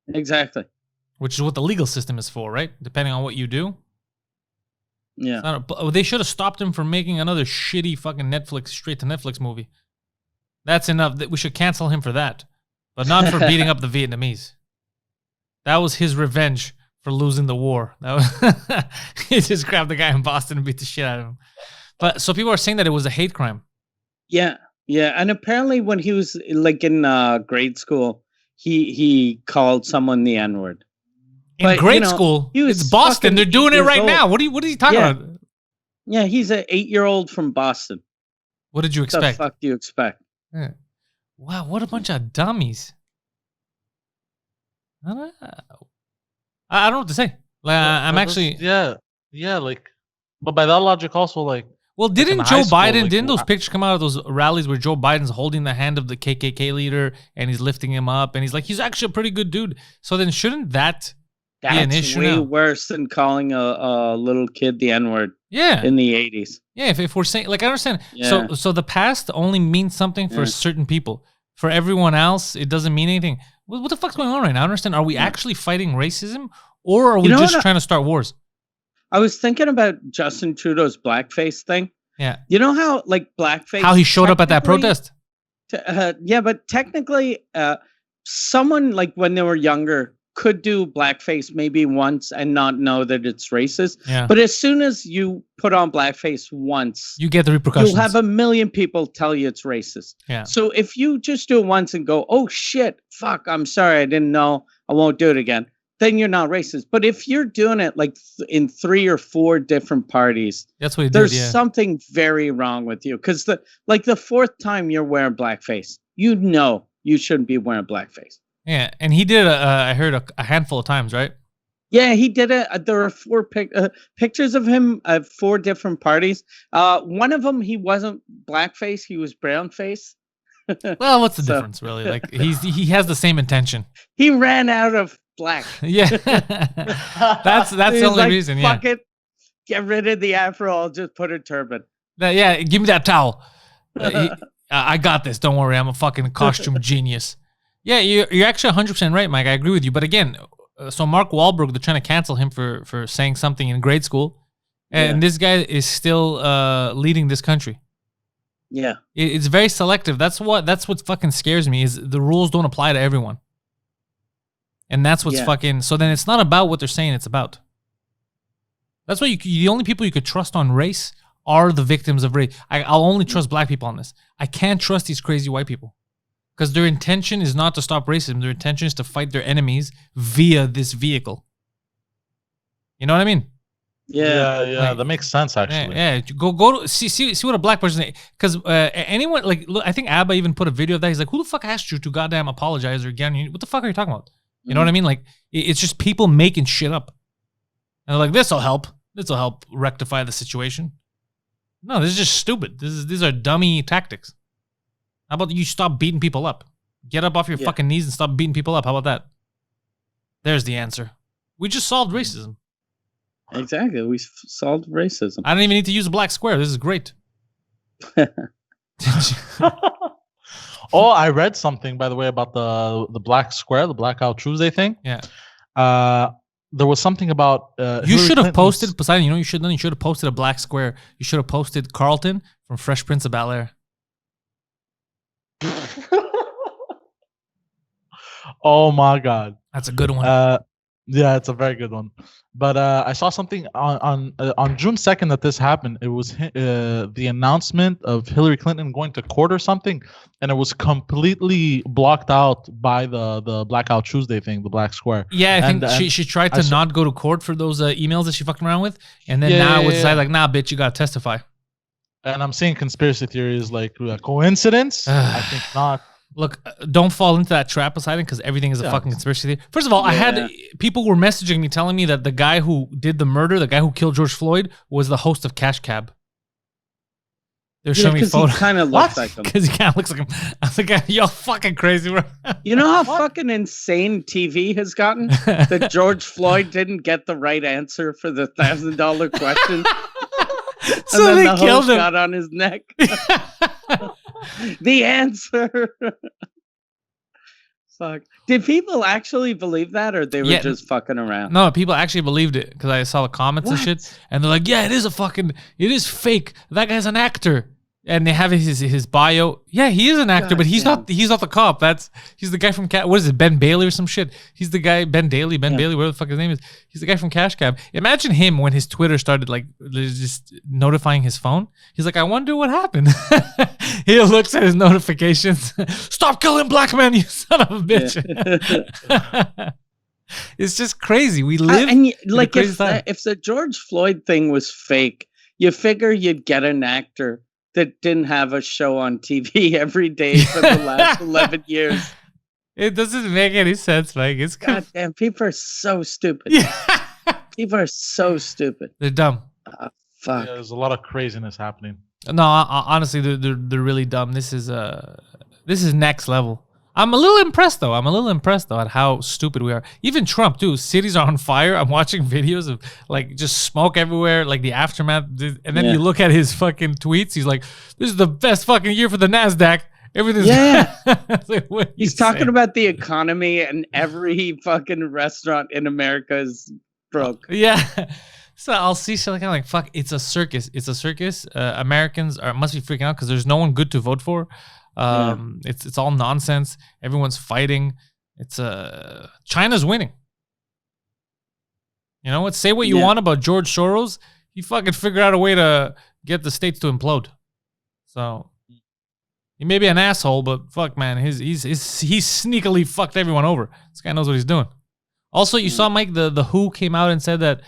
exactly. Which is what the legal system is for, right? Depending on what you do. Yeah. They should have stopped him from making another shitty fucking straight to Netflix movie. That's enough. We should cancel him for that. But not for beating up the Vietnamese. That was his revenge for losing the war. He just grabbed the guy in Boston and beat the shit out of him. But so people are saying that it was a hate crime. Yeah. Yeah. And apparently when he was in grade school, he called someone the N-word. In But, grade school, he was it's Boston. fucking They're doing 8 it right years old. now. What are you talking Yeah. about? Yeah, he's an 8-year-old from Boston. What did you What the expect? fuck do you expect? Yeah. Wow, what a bunch of dummies. I don't know. I don't know what to say. Like, I'm actually. Yeah, like, but by that logic, also like. Well, like in didn't high Joe school, Biden? like, Didn't those pictures come out of those rallies where Joe Biden's holding the hand of the KKK leader and he's lifting him up and he's like, he's actually a pretty good dude. So then, shouldn't that be an That's issue way now? worse than calling a little kid the N-word Yeah, in the 80s. yeah. If we're saying, like, I understand. Yeah. So the past only means something for Yeah. certain people. For everyone else, it doesn't mean anything. What the fuck's going on right now? I don't understand. Are we Yeah. actually fighting racism, or are we know just what? trying to start wars? I was thinking about Justin Trudeau's blackface thing. Yeah. You know how like blackface? How he showed up at that technically- protest? Yeah, but technically, someone like when they were younger could do blackface maybe once and not know that it's racist. Yeah. But as soon as you put on blackface once, You get the repercussions. you'll have a million people tell you it's racist. Yeah. So if you just do it once and go, oh shit, fuck, I'm sorry, I didn't know, I won't do it again, then you're not racist. But if you're doing it like in 3 or 4 different parties, That's what he there's did. Yeah. something very wrong with you. Because the fourth time you're wearing blackface, you know you shouldn't be wearing blackface. Yeah, and he did. I heard a handful of times, right? Yeah, he did it. There are 4 pictures of him at 4 different parties. One of them, he wasn't blackface; he was brownface. Well, what's the So- difference, really? Like he has the same intention. He ran out of black. Yeah, that's He the was only like, reason. Yeah, Fuck it, get rid of the afro. I'll just put a turban. yeah. Give me that towel. I got this. Don't worry. I'm a fucking costume genius. Yeah, you're actually 100% right, Mike. I agree with you. But again, so Mark Wahlberg, they're trying to cancel him for saying something in grade school, and this guy is still leading this country. Yeah, It's very selective. That's what fucking scares me is the rules don't apply to everyone. And that's what's Yeah. fucking. So then it's not about what they're saying. It's about. That's why the only people you could trust on race are the victims of race. I'll only trust black people on this. I can't trust these crazy white people because their intention is not to stop racism. Their intention is to fight their enemies via this vehicle. You know what I mean? yeah. Like- that makes sense actually. Yeah. Go to see what a black person. Because anyone like look, I think Abba even put a video of that. He's like, who the fuck asked you to goddamn apologize or again? What the fuck are you talking about? You know what I mean? Like it's just people making shit up. And they're like, this'll help. This'll help rectify the situation. No, this is just stupid. These are dummy tactics. How about you stop beating people up? Get up off your fucking knees and stop beating people up. How about that? There's the answer. We just solved racism. Exactly. We solved racism. I don't even need to use a black square. This is great. Oh, I read something by the way about the black square, the Blackout Tuesday thing. Yeah. There was something about You Hillary should have Clinton's- posted Poseidon. You know what you should have done. You should have posted a black square. You should have posted Carlton from Fresh Prince of Bel-Air. Oh my god. That's a good one. Yeah, it's a very good one. But I saw something on June 2nd that this happened. It was the announcement of Hillary Clinton going to court or something, and it was completely blocked out by the Blackout Tuesday thing, the Black Square. Yeah, I think and she tried I to saw- not go to court for those emails that she fucking around with, and then Yeah, now yeah, it's yeah. like, nah, bitch, you gotta testify. And I'm seeing conspiracy theories like coincidence. I think not. Look, don't fall into that trap, Poseidon, because everything is a Yeah. fucking conspiracy theory. First of all, I had people were messaging me telling me that the guy who did the murder, the guy who killed George Floyd, was the host of Cash Cab. They're showing me because he photos kind of looks like him. because he kind of looks like him. I was like, "You're fucking crazy, bro." You know how fucking insane TV has gotten? That George Floyd didn't get the right answer for the $1,000 question. So and they then the killed host him. got on his neck. The answer. Fuck. Did people actually believe that, or they were Yeah. just fucking around? No, people actually believed it because I saw the comments and shit, What? and they're like, "Yeah, it is fake. That guy's an actor." And they have his bio. Yeah, he is an actor, God but he's damn. not. He's not the cop. He's the guy from what is it? Ben Bailey or some shit. He's the guy Ben Bailey, whatever the fuck his name is. He's the guy from Cash Cab. Imagine him when his Twitter started like just notifying his phone. He's like, I wonder what happened. He looks at his notifications. Stop killing black men, you son of a bitch. It's just crazy. We live like crazy time. if the George Floyd thing was fake, you figure you'd get an actor that didn't have a show on TV every day for the last 11 years. It doesn't make any sense, Mike. It's goddamn. People are so stupid. Yeah. People are so stupid. They're dumb. Fuck. Yeah, there's a lot of craziness happening. No, honestly, they're really dumb. This is next level. I'm a little impressed though. At how stupid we are. Even Trump too. Cities are on fire. I'm watching videos of like just smoke everywhere, like the aftermath. And then you look at his fucking tweets. He's like, "This is the best fucking year for the Nasdaq. Everything's like, he's talking about the economy, and every fucking restaurant in America is broke." Yeah. So I'll see shit like I'm like, fuck, it's a circus. It's a circus. Americans must be freaking out because there's no one good to vote for. It's all nonsense. Everyone's fighting. It's China's winning. You know what? Say what you want about George Soros. He fucking figured out a way to get the states to implode. So he may be an asshole, but fuck, man, he's sneakily fucked everyone over. This guy knows what he's doing. Also, you saw, Mike, the WHO came out and said that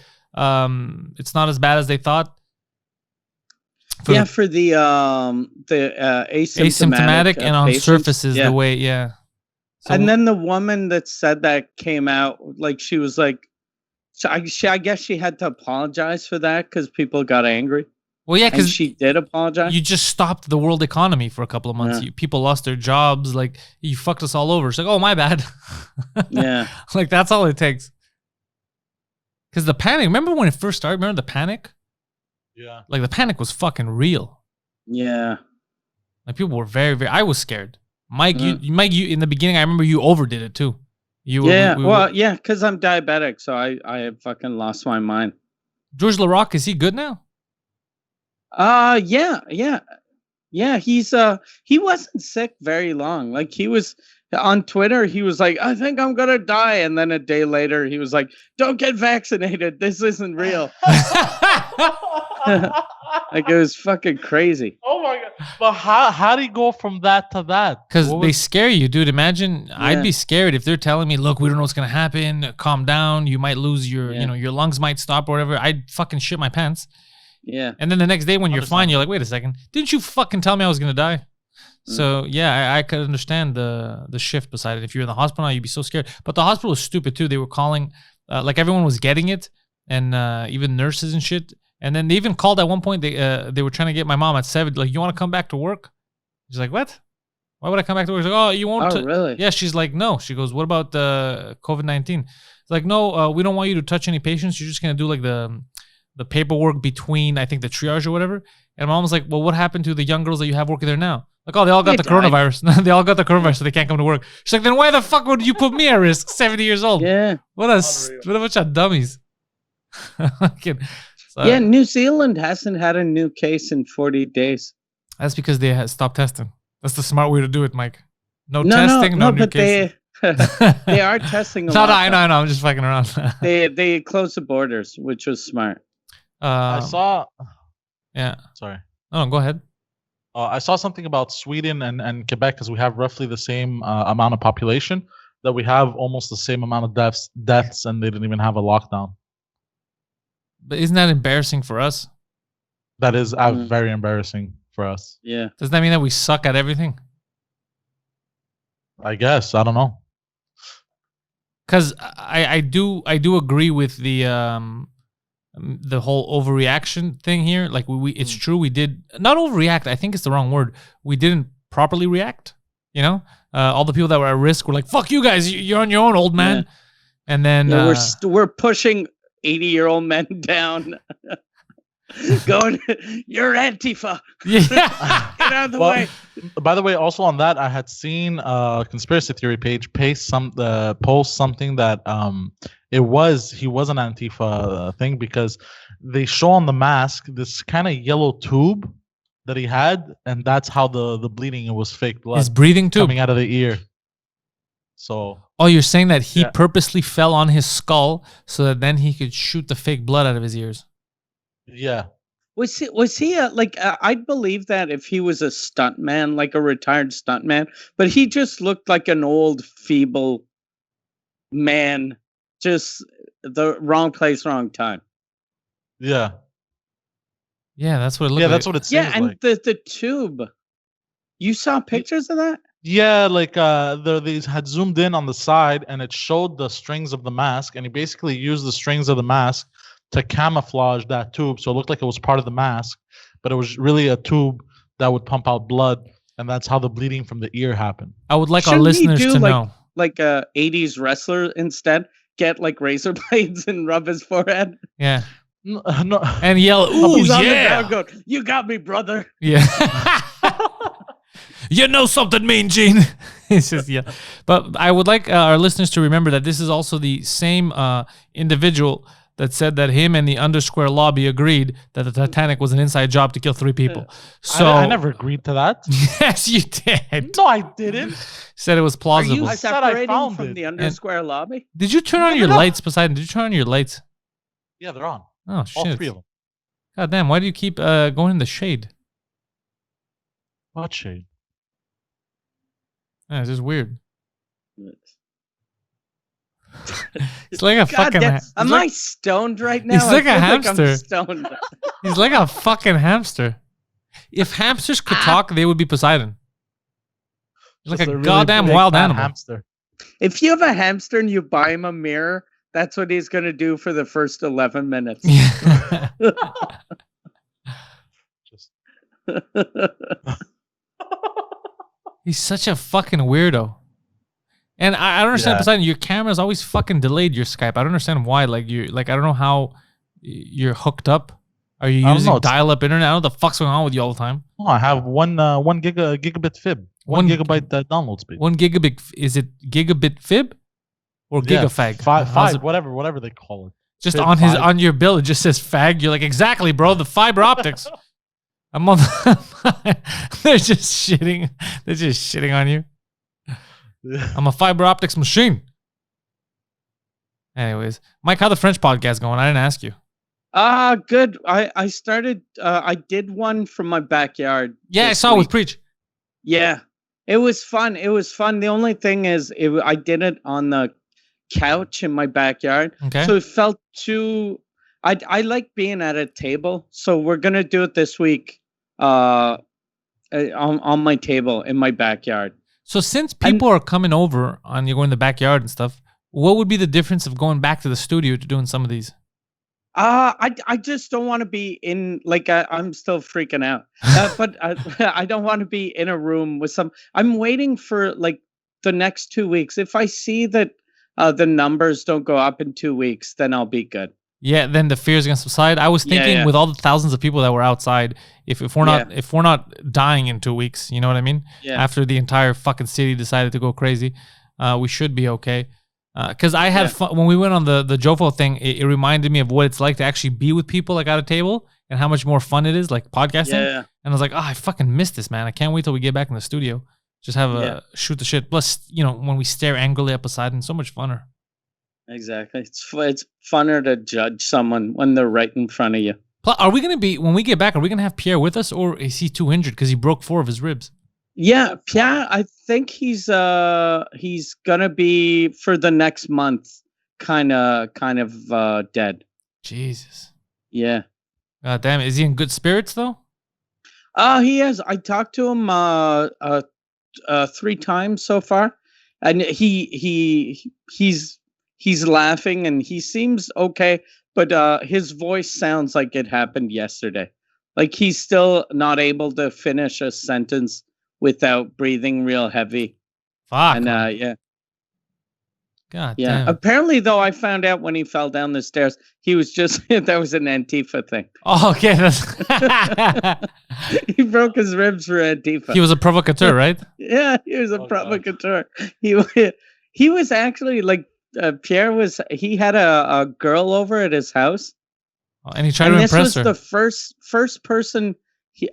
it's not as bad as they thought. For the asymptomatic and on patients. Surfaces the way, So, and then the woman that said that came out, like she was like, so I guess she had to apologize for that because people got angry. Well, yeah, because she did apologize. You just stopped the world economy for a couple of months. People lost their jobs. Like, you fucked us all over. It's like, oh, my bad. Yeah. Like, that's all it takes. Because the panic, remember when it first started? Remember the panic? Yeah. Like, the panic was fucking real. Yeah. Like, people were very, very, I was scared. Mike, you in the beginning, I remember you overdid it too. Because I'm diabetic, so I have fucking lost my mind. George LaRock, is he good now? Yeah. He's he wasn't sick very long. Like, he was on Twitter, he was like, "I think I'm gonna die," and then a day later, he was like, "Don't get vaccinated. This isn't real." Like, it was fucking crazy. Oh my god! But how do you go from that to that? Because they scare you, dude. Imagine I'd be scared if they're telling me, "Look, we don't know what's gonna happen. Calm down. You might lose your, your lungs might stop or whatever." I'd fucking shit my pants. Yeah. And then the next day when you're fine, you're like, "Wait a second, didn't you fucking tell me I was gonna die?" So yeah, I could understand the shift beside it. If you're in the hospital now, you'd be so scared. But the hospital was stupid too. They were calling, like everyone was getting it, and even nurses and shit. And then they even called at one point. They were trying to get my mom at 7. Like, "You want to come back to work?" She's like, "What? Why would I come back to work?" She's like, "Oh, you won't." Oh, really? Yeah. She's like, "No." She goes, "What about the COVID-19?" It's like, "No, we don't want you to touch any patients. You're just gonna do like the paperwork between, I think, the triage or whatever." And mom was like, "Well, what happened to the young girls that you have working there now?" Like, "Oh, they all got the coronavirus. They all got the coronavirus, so they can't come to work." She's like, "Then why the fuck would you put me at risk? 70 years old." Yeah. What a bunch of dummies. Yeah, New Zealand hasn't had a new case in 40 days. That's because they stopped testing. That's the smart way to do it, Mike. No testing, no new cases. They are testing a lot. I know. I'm just fucking around. They closed the borders, which was smart. I saw. Yeah. Sorry. No, go ahead. I saw something about Sweden and Quebec, because we have roughly the same amount of population, that we have almost the same amount of deaths, and they didn't even have a lockdown. But isn't that embarrassing for us? That is very embarrassing for us. Yeah. Does that mean that we suck at everything? I guess. I don't know. Because I do agree with the whole overreaction thing here. Like, it's true, we did not overreact. I think it's the wrong word. We didn't properly react. You know, all the people that were at risk were like, "Fuck you guys, you're on your own, old man." Yeah. And then we're pushing 80-year-old men down, going, "You're Antifa." Yeah. Get out of the way. By the way, also on that, I had seen a conspiracy theory page post something that he was an Antifa thing, because they show on the mask this kind of yellow tube that he had, and that's how the bleeding, it was fake blood. His breathing tube coming out of the ear. So. Oh, you're saying that he purposely fell on his skull so that then he could shoot the fake blood out of his ears? Yeah. Was he I'd believe that if he was a stuntman, like a retired stuntman, but he just looked like an old, feeble man just the wrong place, wrong time. Yeah. Yeah, that's what it looked Yeah, like. that's what it seems Yeah, and like. the tube. You saw pictures of that? Yeah, like they had zoomed in on the side and it showed the strings of the mask, and he basically used the strings of the mask to camouflage that tube, so it looked like it was part of the mask, but it was really a tube that would pump out blood, and that's how the bleeding from the ear happened. I would like our Shouldn't he listeners do to like know. like a 80s wrestler instead? Get like razor blades and rub his forehead. Yeah. No, And yell, ooh, He's on the yeah. ground going, "You got me, brother." Yeah. You know something, Mean Gene. It's just, yeah. But I would like our listeners to remember that this is also the same individual that said that him and the Undersquare lobby agreed that the Titanic was an inside job to kill 3 people. So I never agreed to that. Yes, you did. No, I didn't. Said it was Are plausible. you I said I separating found from it. the Undersquare lobby? Did you turn on your lights, Poseidon? Did you turn on your lights? Yeah, they're on. Oh, All shit. 3 of them. God damn, why do you keep going in the shade? What shade? Yeah, it's just weird. It's like a God fucking. damn, He's am like, I stoned right now? He's I like a feel hamster. I'm stoned. he's like a fucking hamster. If hamsters could talk, they would be Poseidon. He's like Just a really goddamn big wild fat animal. hamster. If you have a hamster and you buy him a mirror, that's what he's gonna do for the first 11 minutes. Yeah. Just He's such a fucking weirdo. And I don't understand, Yeah. Poseidon, your camera's always fucking delayed your Skype. I don't understand why. Like I don't know how you're hooked up. Are you I don't using know, it's- dial-up internet? I don't know what the fuck's going on with you all the time. Oh, I have one gigabit fib, One- 1 gigabyte download speed. 1 gigabit, is it gigabit fib or Yeah, gigafag? Five, How's it- whatever they call it. Just Fib on his 5. on your bill, it just says fag. You're like, exactly, bro. The fiber optics. I'm on. They're just shitting. They're just shitting on you. I'm a fiber optics machine. Anyways, Mike, how the French podcast going? I didn't ask you. Good. I started. I did one from my backyard. Yeah, I this saw it with week. Preach. Yeah, it was fun. It was fun. The only thing is, I did it on the couch in my backyard, Okay. so it felt too. I like being at a table, so we're gonna do it this week. On my table in my backyard. So since people are coming over and you're going in the backyard and stuff, what would be the difference of going back to the studio to doing some of these? I just don't want to be in like I'm still freaking out, but I don't want to be in a room with some. I'm waiting for like the next 2 weeks. If I see that the numbers don't go up in 2 weeks, then I'll be good. Yeah, then the fear is gonna subside. I was thinking Yeah. with all the thousands of people that were outside, if we're not dying in 2 weeks, you know what I mean? Yeah. After the entire fucking city decided to go crazy, we should be okay. Because I had fun when we went on the Jofo thing. It reminded me of what it's like to actually be with people like at a table and how much more fun it is, like podcasting. Yeah. And I was like, oh, I fucking missed this, man. I can't wait till we get back in the studio. Just have a shoot the shit. Plus, when we stare angrily at Poseidon, so much funner. Exactly. It's funner to judge someone when they're right in front of you. Are we gonna be when we get back? Are we gonna have Pierre with us, or is he too injured because he broke 4 of his ribs? Yeah, Pierre, I think he's gonna be for the next month kind of dead. Jesus. Yeah. God damn it. Is he in good spirits though? He is. I talked to him 3 times so far, and he's laughing and he seems okay, but his voice sounds like it happened yesterday. Like he's still not able to finish a sentence without breathing real heavy. Fuck. And man. yeah. God Yeah. damn. Apparently, though, I found out when he fell down the stairs, he was just that was an Antifa thing. Oh, okay. He broke his ribs for Antifa. He was a provocateur, right? Yeah, he was a God. provocateur. He was actually like Pierre was. He had a girl over at his house, And he tried and to this impress was her. the first person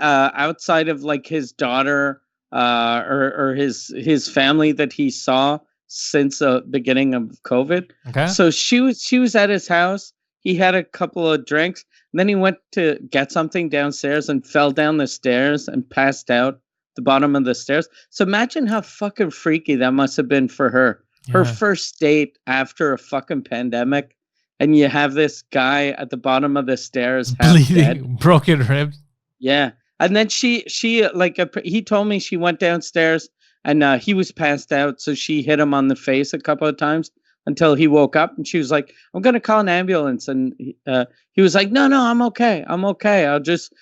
outside of like his daughter or his family that he saw since the beginning of COVID. Okay. So she was at his house. He had a couple of drinks. And then he went to get something downstairs and fell down the stairs and passed out the bottom of the stairs. So imagine how fucking freaky that must have been for her. her Yeah. first date after a fucking pandemic, and you have this guy at the bottom of the stairs half dead. Bleeding, broken ribs. Yeah, and then she like he told me she went downstairs and he was passed out, so she hit him on the face a couple of times until he woke up, and she was like, "I'm gonna call an ambulance," and he was like, "No, I'm okay. I'll just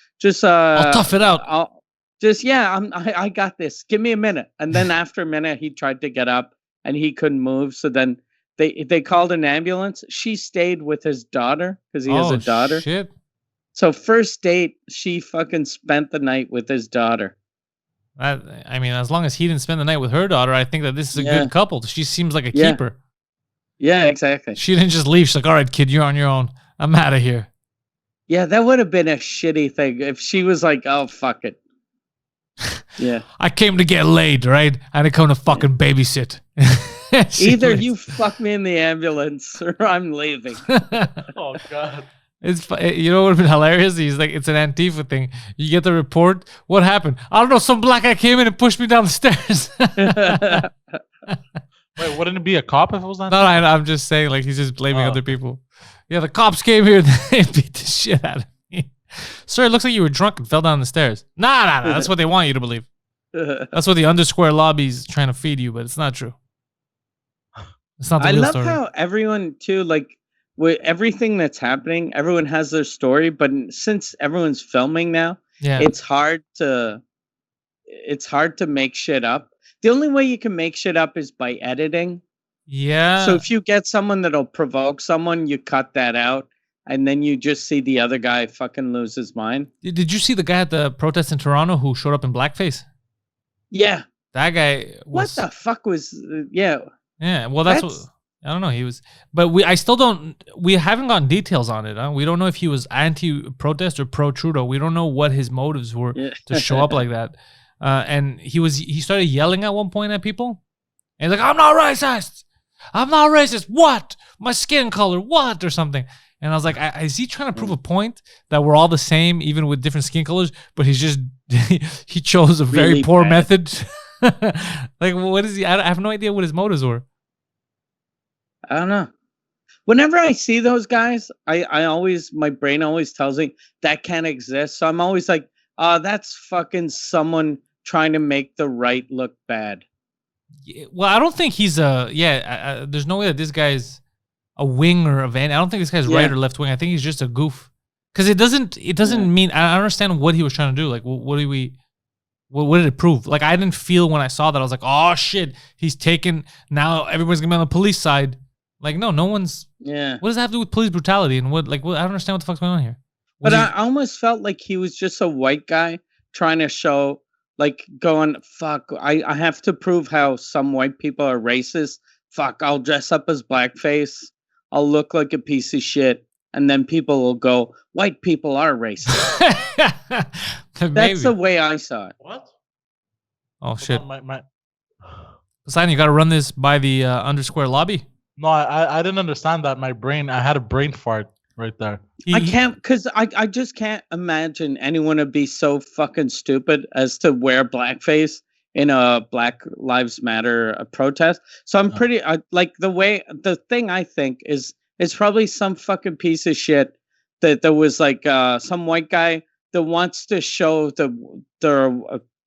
I'll tough it out. I'll just I got this. Give me a minute." And then after a minute, he tried to get up and he couldn't move. So then they called an ambulance. She stayed with his daughter because he has a daughter. Shit. So first date, she fucking spent the night with his daughter. I mean, as long as he didn't spend the night with her daughter, I think that this is a good couple. She seems like a Yeah. keeper. Yeah, exactly. She didn't just leave. She's like, all right, kid, you're on your own. I'm out of here. Yeah, that would have been a shitty thing if she was like, "Oh, fuck it." Yeah. I came to get laid, right? I didn't come to fucking babysit. Either you fuck me in the ambulance or I'm leaving. Oh God. You know what would have been hilarious? He's like, it's an Antifa thing. You get the report. What happened? I don't know. Some black guy came in and pushed me down the stairs. Wait, wouldn't it be a cop if it was not? No, I'm just saying, like, he's just blaming other people. Yeah, the cops came here and they beat the shit out of me. Sir, it looks like you were drunk and fell down the stairs. Nah. That's what they want you to believe. That's what the underscore lobby's trying to feed you, but it's not true. It's not the I real love story. how everyone too, like with everything that's happening, everyone has their story, but since everyone's filming now, Yeah. it's hard to make shit up. The only way you can make shit up is by editing. Yeah. So if you get someone that'll provoke someone, you cut that out, and then you just see the other guy fucking lose his mind. Did you see the guy at the protest in Toronto who showed up in blackface? Yeah. That guy was... What the fuck was... yeah. Yeah, well, that's what... I don't know. He was... But I still don't... We haven't gotten details on it. Huh? We don't know if he was anti-protest or pro-Trudeau. We don't know what his motives were to show up like that. And he started yelling at one point at people. And he's like, I'm not racist. I'm not racist. What? My skin color. What? Or something. And I was like, is he trying to prove a point that we're all the same, even with different skin colors? But he's just, he chose a very Really poor bad. method. Like, what is he? I have no idea what his motives were. I don't know. Whenever I see those guys, I always, my brain always tells me that can't exist. So I'm always like, that's fucking someone trying to make the right look bad. Yeah, well, I don't think he's there's no way that this guy's a winger of any. I don't think this guy's right or left wing. I think he's just a goof. Because it doesn't mean, I understand what he was trying to do. Like, what did it prove? Like, I didn't feel when I saw that. I was like, oh shit, he's taken, now everybody's gonna be on the police side. Like, no one's. Yeah. What does that have to do with police brutality? And I don't understand what the fuck's going on here. But I almost felt like he was just a white guy trying to show, like, going, fuck, I have to prove how some white people are racist. Fuck, I'll dress up as blackface. I'll look like a piece of shit. And then people will go, white people are racist. That's the way I saw it. What? Oh, shit. My... Poseidon, you got to run this by the underscore lobby. No, I didn't understand that. I had a brain fart right there. I can't, because I just can't imagine anyone would be so fucking stupid as to wear blackface in a Black Lives Matter protest. So I'm pretty, like, the thing I think is it's probably some fucking piece of shit that there was like some white guy that wants to show the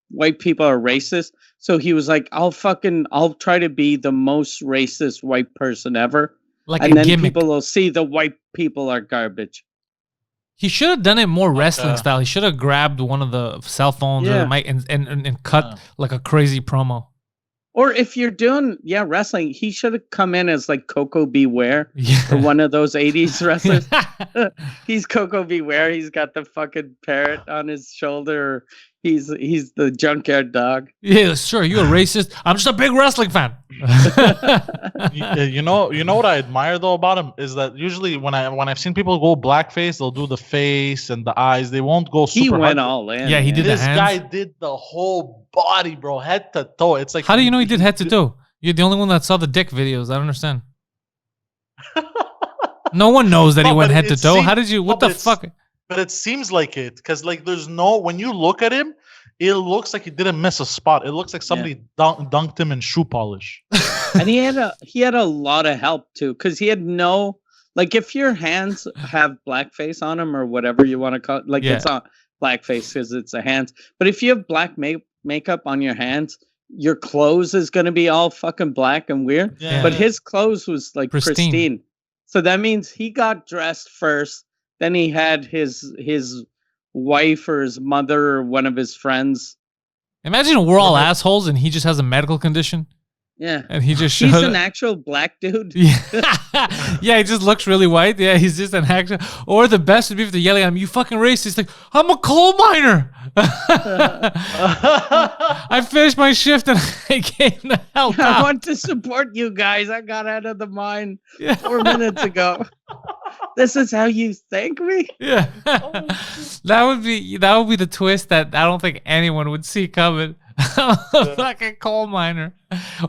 white people are racist. So he was like, I'll try to be the most racist white person ever. Like, and then gimmick. people will see the white people are garbage. He should have done it more wrestling style. He should have grabbed one of the cell phones or the mic and cut like a crazy promo. Or if you're doing wrestling, he should have come in as like Coco Beware or one of those 80s wrestlers. He's Coco Beware. He's got the fucking parrot on his shoulder. He's the junkyard dog. Yeah, sure. You a racist? I'm just a big wrestling fan. You know what I admire though about him is that usually when I've seen people go blackface, they'll do the face and the eyes. They won't go super. He went hard. all in. Yeah, he did. This the hands. guy did the whole body, bro, head to toe. It's like, how do you know he did head to toe? You're the only one that saw the dick videos. I don't understand. No one knows that he went head to toe. How did you? What the fuck? But it seems like it, because like there's no, when you look at him, it looks like he didn't miss a spot. It looks like somebody dunked him in shoe polish. And he had a lot of help too, because he had no, like, if your hands have blackface on them or whatever you want to call it, like it's not blackface because it's a hands, but if you have black makeup on your hands, your clothes is going to be all fucking black and weird. Yeah. But his clothes was like pristine. So that means he got dressed first, then he had his wife or his mother or one of his friends. Imagine we're all assholes and he just has a medical condition. Yeah. And he's an actual black dude. Yeah. Yeah, he just looks really white. Yeah, he's just an actual. Or the best would be if they're yelling at him, "You fucking racist." Like, I'm a coal miner. I finished my shift and I came to help out. I want to support you guys. I got out of the mine 4 minutes ago. This is how you thank me? Yeah. That would be the twist that I don't think anyone would see coming. Like a coal miner.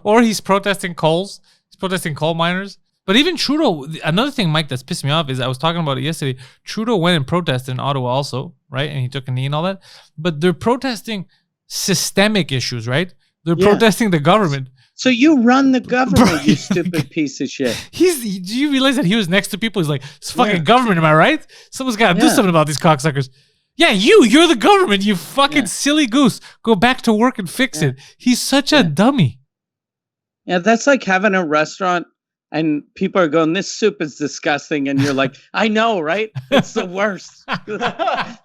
Or he's protesting coals. He's protesting coal miners. But even Trudeau, another thing, Mike, that's pissed me off is I was talking about it yesterday. Trudeau went and protested in Ottawa also, right? And he took a knee and all that. But they're protesting systemic issues, right? They're protesting the government. So you run the government, you stupid piece of shit. Do you realize that he was next to people? He's like, it's fucking government, am I right? Someone's got to do something about these cocksuckers. Yeah, you're the government, you fucking silly goose. Go back to work and fix it. He's such a dummy. Yeah, that's like having a restaurant and people are going, this soup is disgusting. And you're like, I know, right? It's the worst.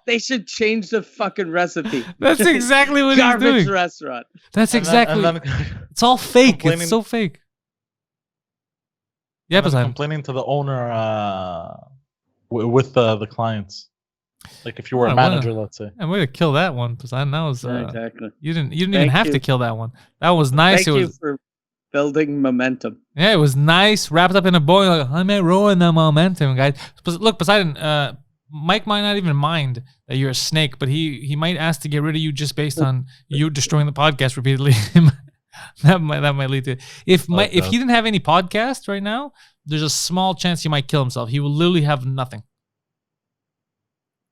They should change the fucking recipe. That's exactly what he's doing. Garbage restaurant. That's exactly. It's all fake. It's so fake. Yeah, Poseidon. Complaining to the owner with the clients. Like if you were a manager, let's say. I'm going to kill that one, Poseidon. That was exactly. You didn't even have to kill that one. That was nice. Thank you for building momentum. Yeah, it was nice, wrapped up in a bow. Like, I may ruin the momentum, guys. Look, Poseidon, Mike might not even mind that you're a snake, but he might ask to get rid of you just based on you destroying the podcast repeatedly. that might lead to it. If he didn't have any podcast right now, there's a small chance he might kill himself. He will literally have nothing.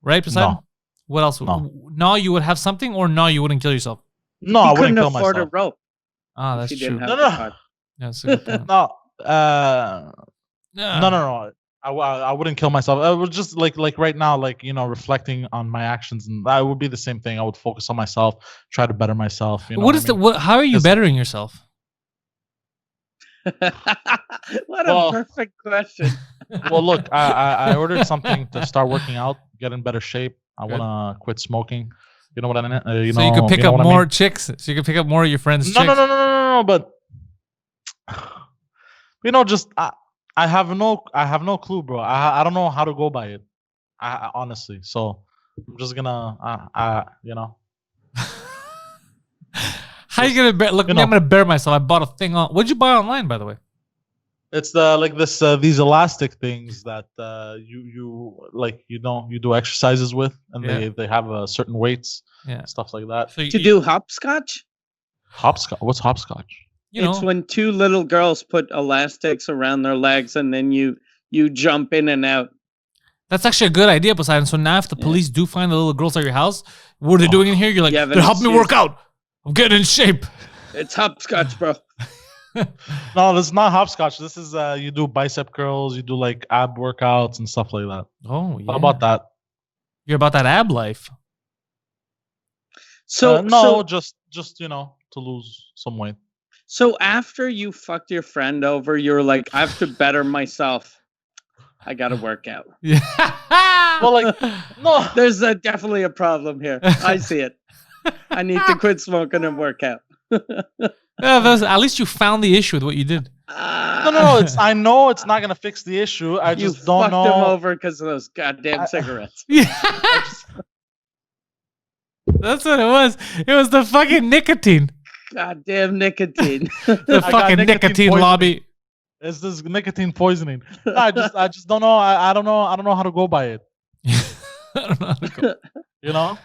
Right, Poseidon? No. What else? No, you would have something, or no, you wouldn't kill yourself. No, I wouldn't kill myself. Couldn't afford a rope. Ah, that's true. No. Yeah, that's a good point. No. No. I wouldn't kill myself. I was just like right now, like, you know, reflecting on my actions, and that would be the same thing. I would focus on myself, try to better myself. You know how are you bettering yourself? What a perfect question. Well, look, I ordered something to start working out, get in better shape. I want to quit smoking. You know what I mean? So you can pick up more chicks. So you can pick up more of your friends' chicks. No. But you know, just I have no clue, bro. I don't know how to go by it. I honestly. So I'm just gonna you know. How you gonna bear? Look, I'm gonna bear myself. I bought a thing on. What'd you buy online, by the way? It's these elastic things that you do exercises with, and they have certain weights, stuff like that. So to do hopscotch? Hopscotch? What's hopscotch? It's when two little girls put elastics around their legs, and then you jump in and out. That's actually a good idea, Poseidon. So now if the police do find the little girls at your house, what are they doing in here? You're like, they're helping me work out. I'm getting in shape. It's hopscotch, bro. No, this is not hopscotch. This is you do bicep curls, you do like ab workouts and stuff like that. Oh, yeah. How about that? You're about that ab life. So just you know, to lose some weight. So after you fucked your friend over, you're like, I have to better myself. I gotta work out. Yeah. Well, like, no, there's definitely a problem here. I see it. I need to quit smoking and work out. At least you found the issue with what you did. No. I know it's not gonna fix the issue. I just don't know. You fucked him over because of those goddamn cigarettes. Yeah. That's what it was. It was the fucking nicotine. Goddamn nicotine. The fucking nicotine lobby. It's this nicotine poisoning. I just don't know. I don't know how to go by it. I don't know how to go. You know?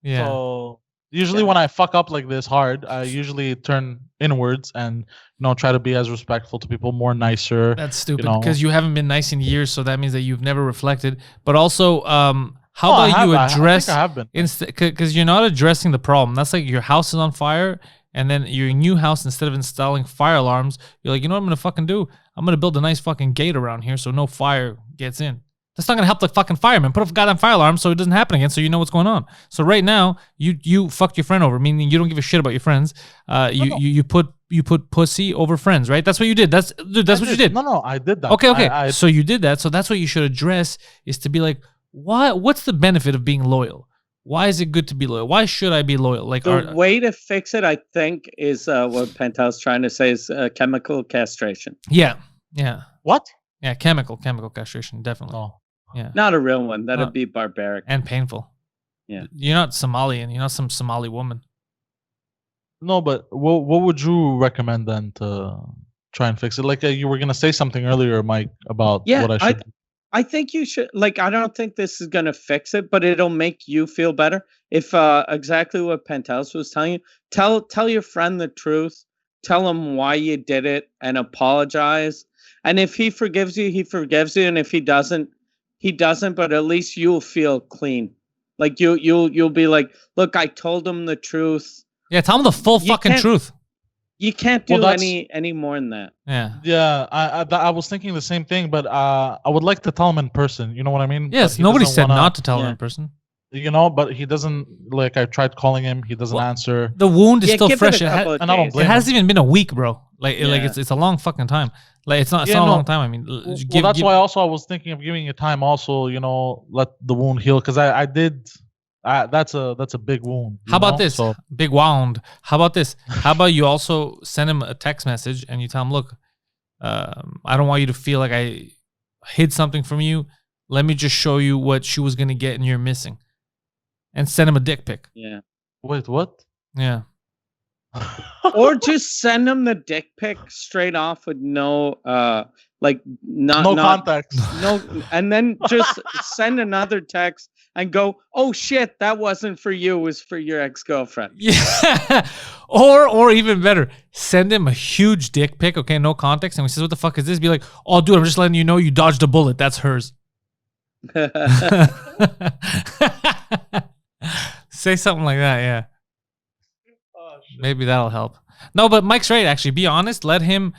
Yeah. So usually when I fuck up like this hard, I usually turn inwards and try to be as respectful to people, more nicer. That's stupid because you haven't been nice in years, so that means that you've never reflected. But also, How Oh, I about you have. address I think I have been. instead, because you're not addressing the problem. That's like your house is on fire, and then your new house, instead of installing fire alarms, you're like, you know what I'm gonna fucking do? I'm gonna build a nice fucking gate around here so no fire gets in. That's not gonna help the fucking fireman. Put a goddamn fire alarm so it doesn't happen again, so you know what's going on. So right now, you fucked your friend over, meaning you don't give a shit about your friends. You put pussy over friends, right? That's what you did. That's what you did. No, I did that. Okay. So you did that. So that's what you should address, is to be like, what's the benefit of being loyal? Why is it good to be loyal? Why should I be loyal? Like, the way to fix it, I think, is what Pantelis trying to say is chemical castration. yeah. What? Yeah, chemical castration, definitely. Oh. Yeah. Not a real one. That'd be barbaric. And painful. Yeah. You're not Somalian. You're not some Somali woman. No, but what would you recommend then to try and fix it? Like you were gonna say something earlier, Mike, about what I should. I think you should, like, I don't think this is gonna fix it, but it'll make you feel better. If exactly what Pantelis was telling you, tell your friend the truth. Tell him why you did it and apologize. And if he forgives you, he forgives you. And if he doesn't, he doesn't. But at least you'll feel clean. Like you'll be like, look, I told him the truth. Yeah, tell him the full fucking truth. You can't do any more than that. Yeah. Yeah, I was thinking the same thing, but I would like to tell him in person. You know what I mean? Yes, nobody said not to tell him in person. You know, but he doesn't. Like, I tried calling him, he doesn't answer. The wound is still fresh. And I don't blame it hasn't even been a week, bro. Like it's a long fucking time. Like it's not a long time. I mean, that's why also I was thinking of giving it time. Also, you know, let the wound heal, because I did. That's a big wound. How about this? Big wound. How about this? How about you also send him a text message and you tell him, look, I don't want you to feel like I hid something from you. Let me just show you what she was gonna get and you're missing. And send him a dick pic. Yeah. Wait, what? Yeah. Or just send him the dick pic straight off with no context. No, and then just send another text and go, oh shit, that wasn't for you, it was for your ex-girlfriend. Yeah. or even better, send him a huge dick pic, okay, no context, and he says, what the fuck is this? Be like, oh dude, I'm just letting you know you dodged a bullet. That's hers. Say something like that, yeah. Oh, maybe that'll help. No, but Mike's right, actually. Be honest. Let him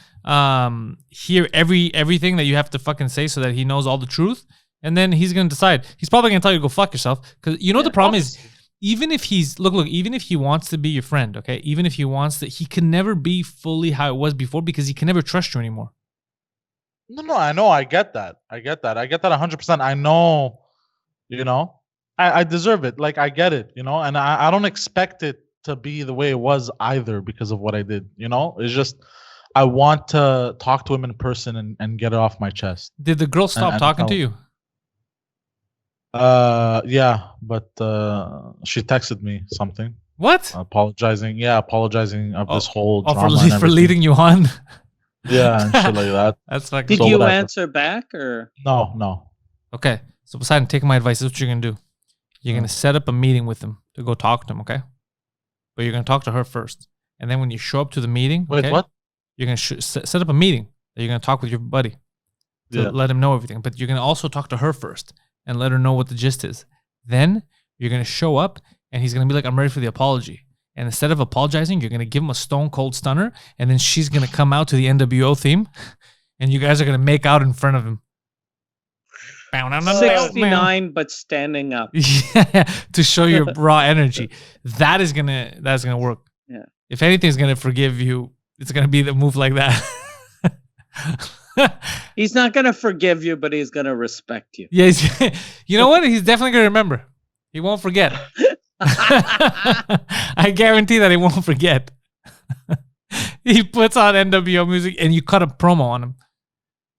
hear everything that you have to fucking say so that he knows all the truth. And then he's going to decide. He's probably going to tell you to go fuck yourself. Because you know the problem is, even if he's, look, even if he wants to be your friend, okay? Even if he wants to, he can never be fully how it was before because he can never trust you anymore. No, I know. I get that. I get that 100%. I know, you know, I deserve it. Like, I get it, you know, and I don't expect it to be the way it was either because of what I did, you know? It's just, I want to talk to him in person and get it off my chest. Did the girl stop talking to you? Yeah, but she texted me something. What? Apologizing of this whole drama for leading you on. Yeah, and shit like that. That's fucking. Did you answer back or no? Okay, so Poseidon, take my advice. This is what you're gonna do. You're gonna set up a meeting with him to go talk to him, okay? But you're gonna talk to her first, and then when you show up to the meeting, wait, okay, what? You're gonna set up a meeting that you're gonna talk with your buddy to let him know everything. But you're gonna also talk to her first and let her know what the gist is. Then you're gonna show up, and he's gonna be like, "I'm ready for the apology." And instead of apologizing, you're gonna give him a stone cold stunner, and then she's gonna come out to the NWO theme, and you guys are gonna make out in front of him. 69, but standing up. Yeah, to show your raw energy. That's gonna work. Yeah. If anything's gonna forgive you, it's gonna be the move like that. He's not gonna forgive you, but he's gonna respect you. Yes. You know what? He's definitely gonna remember. He won't forget. I guarantee that he won't forget. He puts on NWO music and you cut a promo on him.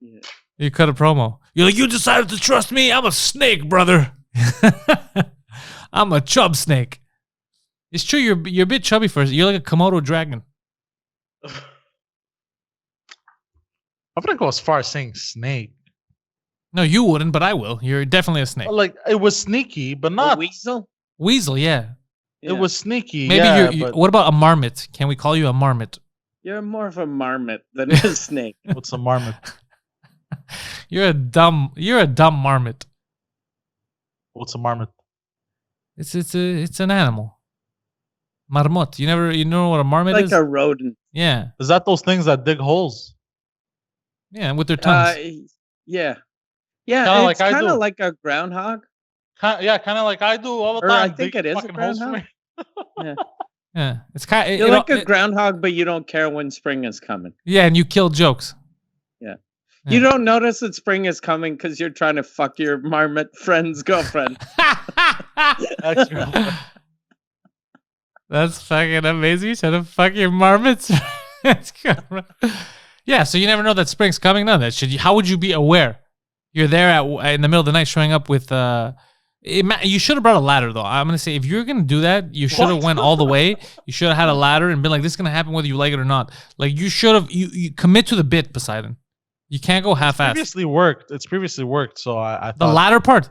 Yeah. You cut a promo. You're like, you decided to trust me? I'm a snake, brother. I'm a chub snake. It's true, you're a bit chubby first. You're like a Komodo dragon. I wouldn't go as far as saying snake. No, you wouldn't, but I will. You're definitely a snake. Like, it was sneaky, but not... A weasel? Weasel, yeah. It was sneaky. Maybe what about a marmot? Can we call you a marmot? You're more of a marmot than a snake. What's a marmot? You're a dumb marmot. What's a marmot? It's an animal. Marmot. You know what a marmot Like is? a rodent. Yeah. Is that those things that dig holes? Yeah, with their tongues. Yeah. Kinda It's like I kind do. of like a groundhog. Kind of like I do all the Or time. I think Dig it is a fucking holes for groundhog. me. Yeah. Yeah. It's kind of You're like a groundhog, but you don't care when spring is coming. yeah, and you kill jokes. Yeah. Yeah. You don't notice that spring is coming because you're trying to fuck your marmot friend's girlfriend. Ex-girlfriend. That's fucking amazing. You trying to fuck your marmots. Yeah, so you never know that spring's coming. None of that shit. How would you be aware? You're there in the middle of the night, showing up with. You should have brought a ladder, though. I'm gonna say if you're gonna do that, you should have went all the way. You should have had a ladder and been like, "This is gonna happen whether you like it or not." Like you should have. You commit to the bit, Poseidon. You can't go half-assed. It's previously worked, so I thought The ladder part.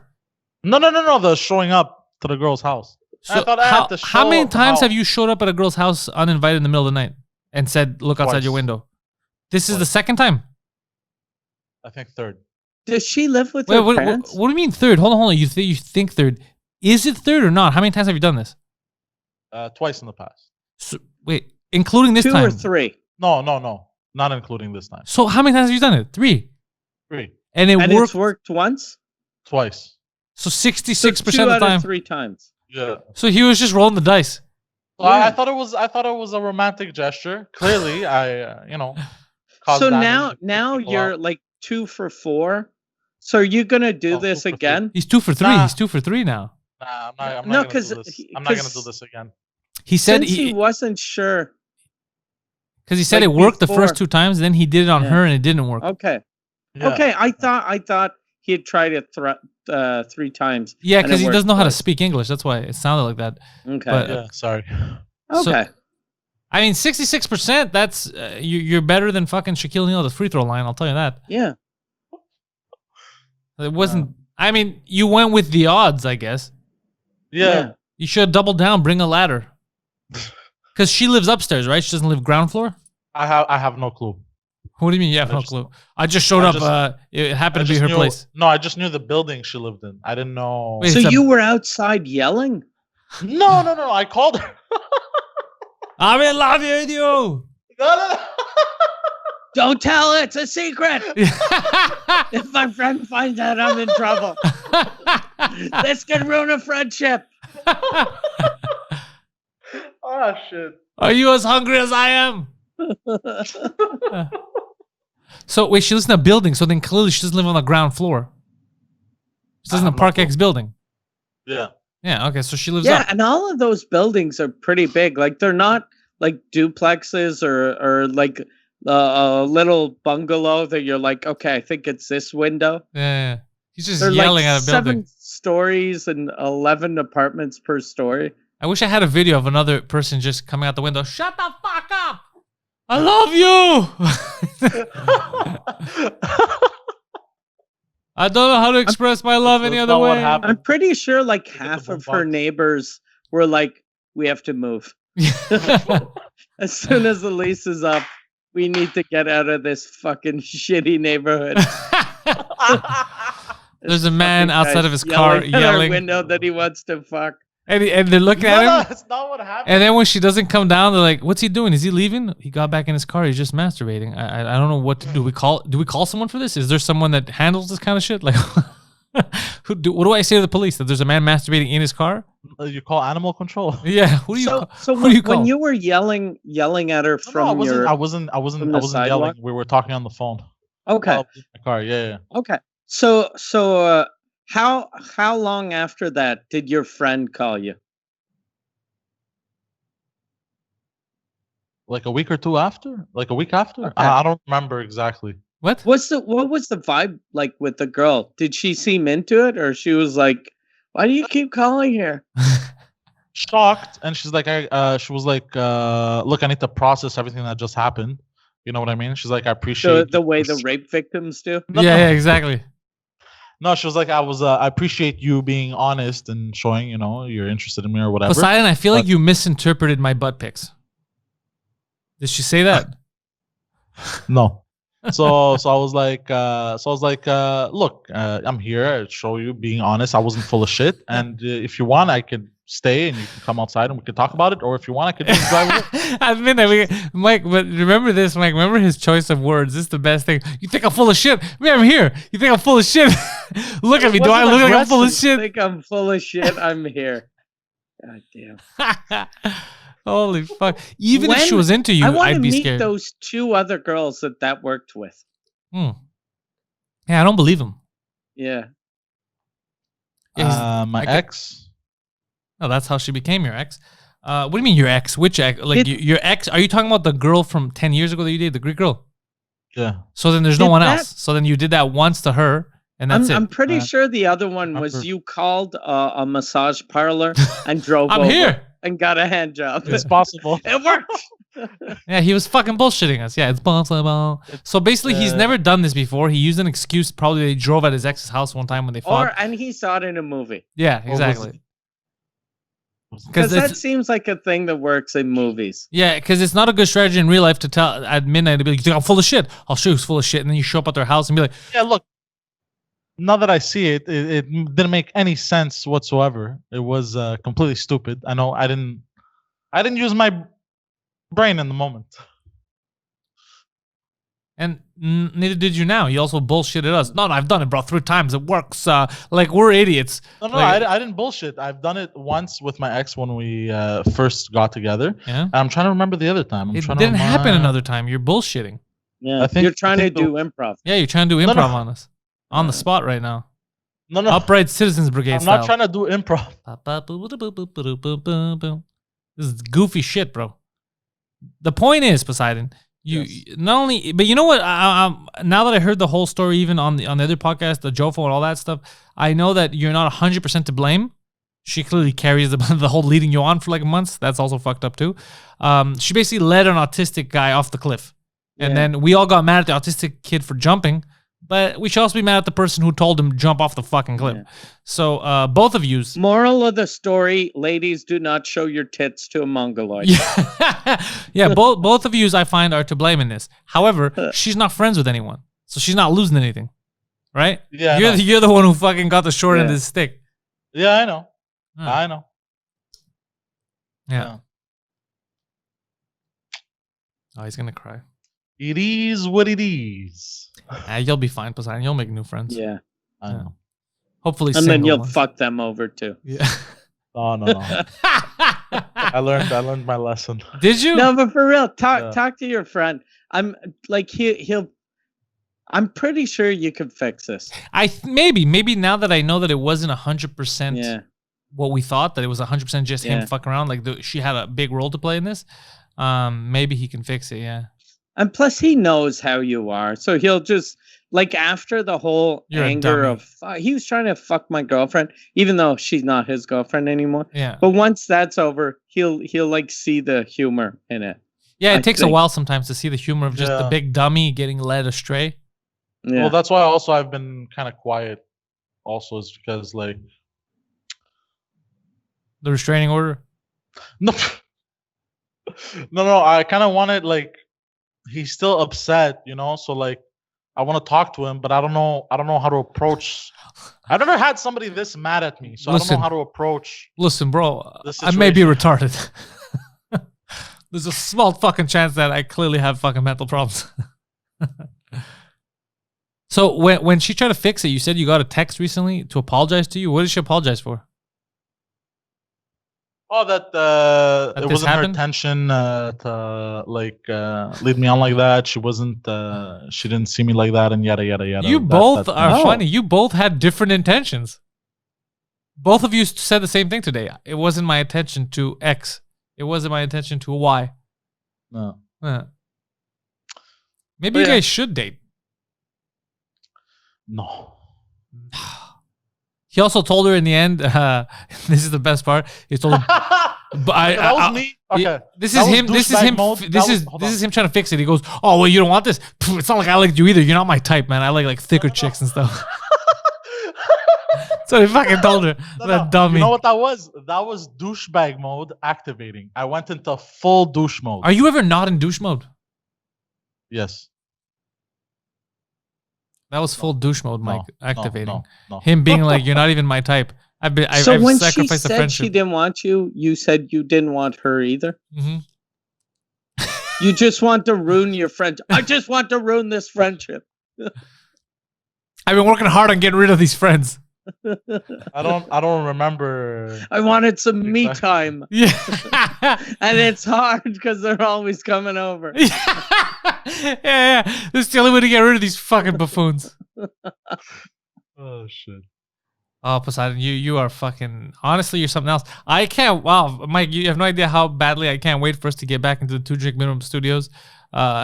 No. The showing up to the girl's house. So I thought I had to show how many up times how- have you showed up at a girl's house uninvited in the middle of the night and said, "Look outside your Twice. window"? This is the Twice. second time. I think third. Does she live with Wait, her what parents? do you mean third? Hold on. You think third? Is it third or not? How many times have you done this? Twice in the past. So, wait, including this 2 time. or 3? No, not including this time. So how many times have you done it? 3. 3, And it And worked. it's worked once? twice. So So 66% 2 of the out of time. 3 times. Yeah. So he was just rolling the dice. Well, Yeah. I thought it was a romantic gesture. Clearly, I caused So damage. now People you're out. like 2 for 4. So are you gonna do Oh, this 2 for 3. again? He's 2 for 3. Nah. He's 2 for 3 now. Nah, I'm No, not gonna 'cause do this. he- I'm not gonna do 'cause- this again. He said Since he wasn't sure. because he said like it worked the first before. 2 times, then he did it on Yeah. her and it didn't work. Okay. Yeah. Okay. I thought he had tried it 3 times. Yeah, and it because he worked doesn't know how to twice. speak English. That's why it sounded like that. Okay. but- Yeah. Sorry. So- okay. I mean, 66%. That's you're better than fucking Shaquille O'Neal at the free throw line. I'll tell you that. Yeah. It wasn't. I mean, you went with the odds, I guess. Yeah. You should have doubled down. Bring a ladder. Because she lives upstairs, right? She doesn't live ground floor. I have no clue. What do you mean? You have I no just- clue. I just showed I up. just- It I happened to be just her knew- place. No, I just knew the building she lived in. I didn't know. Wait, So it's a- you were outside yelling? No. I called her. I'm in love with you. No. Don't tell it. It's a secret. If my friend finds out, I'm in trouble. This could ruin a friendship. Oh shit. Are you as hungry as I am? So wait, she lives in a building. So then clearly she doesn't live on the ground floor. She lives in a have no Park clue. X building. Yeah. Yeah. Okay. So she lives Yeah, up. and all of those buildings are pretty big. Like they're not like duplexes or like a little bungalow that you're like, okay, I think it's this window. Yeah. He's just They're yelling like at a building. 7 stories and 11 apartments per story. I wish I had a video of another person just coming out the window. Shut the fuck up! I love you. I don't know how to express my love any That's other not what way. happened. I'm pretty sure like the half of her boombox. neighbors were like, we have to move. As soon as the lease is up, we need to get out of this fucking shitty neighborhood. There's a man Fucking outside guy of his car at our yelling, window that he wants to fuck. and they're looking at No, him. that's not what happened. And then when she doesn't come down, they're like, "What's he doing? Is he leaving? He got back in his car. He's just masturbating. I don't know what to do. Do we call someone for this? Is there someone that handles this kind of shit? Like, what do I say to the police that there's a man masturbating in his car? You call animal control? Yeah. Who do you? So who do you call? when you were yelling at her No, from your I wasn't from the yelling. sidewalk? We were talking on the phone. okay. Oh, my car. Yeah. Okay. So how long after that did your friend call you? Like a week or two after? Like a week after? Okay. I don't remember exactly. What? What was the vibe like with the girl? Did she seem into it, or she was like, "Why do you keep calling here?" Shocked, and she's like, she was like, look, I need to process everything that just happened. You know what I mean? She's like, I appreciate The way the rape victims do. Yeah, exactly. No, she was like, I appreciate you being honest and showing, you're interested in me or whatever. Poseidon, I feel like But- you misinterpreted my butt pics. Did she say that? No. So I was like, look, I'm here. I show you being honest. I wasn't full of shit. And if you want, I could stay and you can come outside and we can talk about it. Or if you want, I could just drive away. I've been there, Mike. But remember this, Mike. Remember his choice of words. This is the best thing. You think I'm full of shit? Man, I'm here. You think I'm full of shit? Look at me. Do I look like I'm full of shit? I think I'm full of shit. I'm here. God damn. Holy fuck! Even if she was into you, I'd be scared. Those 2 other girls that worked with. Yeah, I don't believe him. Yeah. My ex. Oh, that's how she became your ex. What do you mean your ex? Which ex? Like your ex? Are you talking about the girl from 10 years ago that you dated, the Greek girl? Yeah. So then there's no one else. So then you did that once to her, and that's it. I'm pretty sure the other one was you called a massage parlor and drove I'm over here. And got a hand job. It's possible. It worked. Yeah, he was fucking bullshitting us. Yeah, it's possible. So basically, he's never done this before. He used an excuse. Probably they drove at his ex's house one time when they fought. And he saw it in a movie. Yeah, exactly. Because that seems like a thing that works in movies. Yeah, because it's not a good strategy in real life to tell at midnight to be like, you think I'm full of shit? I'll show you who's full of shit. And then you show up at their house and be like, yeah, look. Now that I see it, it didn't make any sense whatsoever. It was completely stupid. I know I didn't use my brain in the moment. And neither did you now. You also bullshitted us. No, I've done it, bro, 3 times. It works. Like, we're idiots. No, like, I didn't bullshit. I've done it once with my ex when we first got together. Yeah. And I'm trying to remember the other time. It didn't happen another time. You're bullshitting. Yeah, you're trying to do improv. Yeah, you're trying to do improv on us. On the spot right now. No. Upright Citizens Brigade I'm style. not trying to do improv. This is goofy shit, bro. The point is, Poseidon, you not only, but you know what? Now that I heard the whole story, even on the other podcast, the Jofo and all that stuff, I know that you're not 100% to blame. She clearly carries the whole leading you on for like months. That's also fucked up too. She basically led an autistic guy off the cliff. And then we all got mad at the autistic kid for jumping. But we should also be mad at the person who told him jump off the fucking cliff. Yeah. So both of you. Moral of the story: ladies, do not show your tits to a mongoloid. Yeah, both of you I find are to blame in this. However, she's not friends with anyone, so she's not losing anything, right? Yeah, you're the one who fucking got the short end of the stick. Yeah, I know. I know. Yeah. Oh, he's gonna cry. It is what it is. You'll be fine, Poseidon. You'll make new friends. Yeah. I know. Hopefully, and then you'll fuck them over too. Yeah. Oh no. I learned my lesson. Did you? No, but for real, talk to your friend. I'm like I'm pretty sure you could fix this. Maybe now that I know that it wasn't 100% what we thought, that it was 100% just him fucking around. Like she had a big role to play in this. Maybe he can fix it. Yeah. And plus, he knows how you are, so he'll just like after the whole anger of he was trying to fuck my girlfriend, even though she's not his girlfriend anymore. Yeah. But once that's over, he'll like see the humor in it. Yeah, it takes a while sometimes to see the humor of just the big dummy getting led astray. Yeah. Well, that's why also I've been kind of quiet. Also, is because like the restraining order. No. I kind of wanted like. He's still upset, you know. So like, I want to talk to him, but I don't know how to approach. I've never had somebody this mad at me, so I don't know how to approach. Listen, bro, I may be retarded. There's a small fucking chance that I clearly have fucking mental problems. So when she tried to fix it, you said you got a text recently to apologize to you. What did she apologize for? Oh, that it wasn't her intention to like lead me on like that. She wasn't. She didn't see me like that, and yada yada yada. You both are funny. You both had different intentions. Both of you said the same thing today. It wasn't my intention to X. It wasn't my intention to Y. No. Maybe you guys should date. No. He also told her in the end, this is the best part. He told her, but that was me. Okay. This is him. This is him. This is him trying to fix it. He goes, "Oh well, you don't want this. It's not like I liked you either. You're not my type, man. I like thicker chicks and stuff." So he fucking told her. That dummy. You know what that was? That was douchebag mode activating. I went into full douche mode. Are you ever not in douche mode? Yes. That was full douche mode, Mike, activating. No. Him being like, "You're not even my type." I've when she sacrificed the said friendship. she didn't want you, you said you didn't want her either. Mhm. You just want to ruin your friendship. I just want to ruin this friendship. I've been working hard on getting rid of these friends. I don't remember. I wanted some me time. Yeah. And it's hard because they're always coming over. yeah. This is the only way to get rid of these fucking buffoons. Oh shit. Oh, Poseidon, you are fucking. Honestly, you're something else. I can't. Wow, Mike, you have no idea how badly I can't wait for us to get back into the 2 Drink Minimum Studios,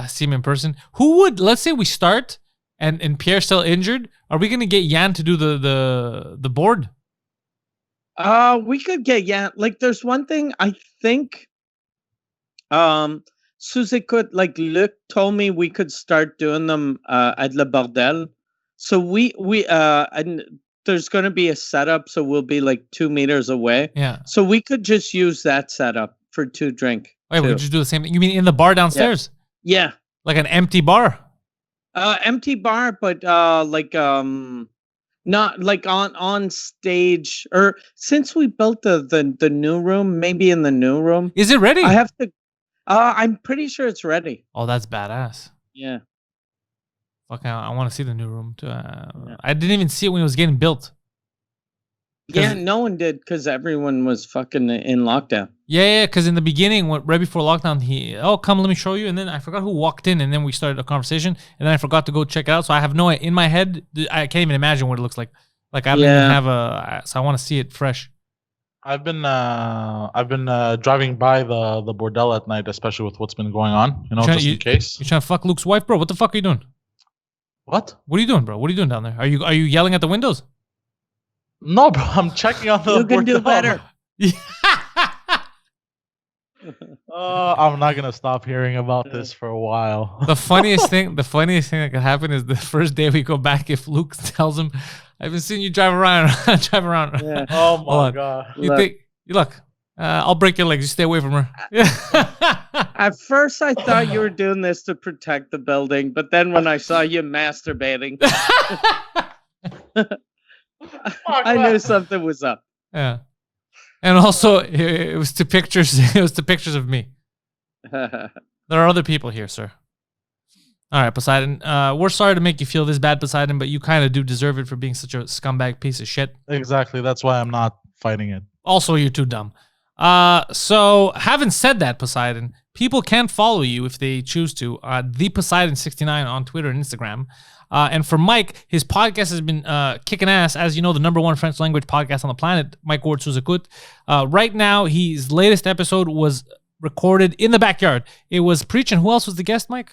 see him in person. Who would? Let's say we start, and Pierre's still injured. Are we gonna get Yan to do the board? We could get like there's one thing I think Suzy could like Luc told me we could start doing them at Le Bordel. So we and there's gonna be a setup, so we'll be like 2 meters away. Yeah. So we could just use that setup for 2 drink. Wait, we could just do the same thing. You mean in the bar downstairs? Yeah. Like an empty bar? Empty bar, but like not like on stage, or since we built the new room, maybe in the new room. Is it ready? I have to I'm pretty sure it's ready. Oh, that's badass. Yeah. Fuck, I want to see the new room too. I didn't even see it when it was getting built. Yeah, no one did because everyone was fucking in lockdown. Yeah, because in the beginning, right before lockdown, come, let me show you. And then I forgot who walked in, and then we started a conversation, and then I forgot to go check it out. So I have in my head, I can't even imagine what it looks like. Like I don't even have so I want to see it fresh. I've been driving by the bordel at night, especially with what's been going on. Just in case. You trying to fuck Luke's wife, bro? What the fuck are you doing? What? What are you doing, bro? What are you doing down there? Are you yelling at the windows? No, bro. I'm checking on the. You can do better. I'm not gonna stop hearing about this for a while. The funniest thing that could happen is the first day we go back. If Luke tells him, "I've been seeing you drive around." Yeah. Oh my god. Look. I'll break your legs. You stay away from her. At first, I thought you were doing this to protect the building, but then when I saw you masturbating, I knew something was up. Yeah, and also it was to pictures. It was to pictures of me. There are other people here, sir. All right, Poseidon. We're sorry to make you feel this bad, Poseidon, but you kind of do deserve it for being such a scumbag piece of shit. Exactly. That's why I'm not fighting it. Also, you're too dumb. So having said that, Poseidon, people can follow you if they choose to. The Poseidon69 on Twitter and Instagram. And for Mike, his podcast has been kicking ass. As you know, the #1 French language podcast on the planet, Mike Ward Suzakut. Right now, his latest episode was recorded in the backyard. It was Preach, and who else was the guest, Mike?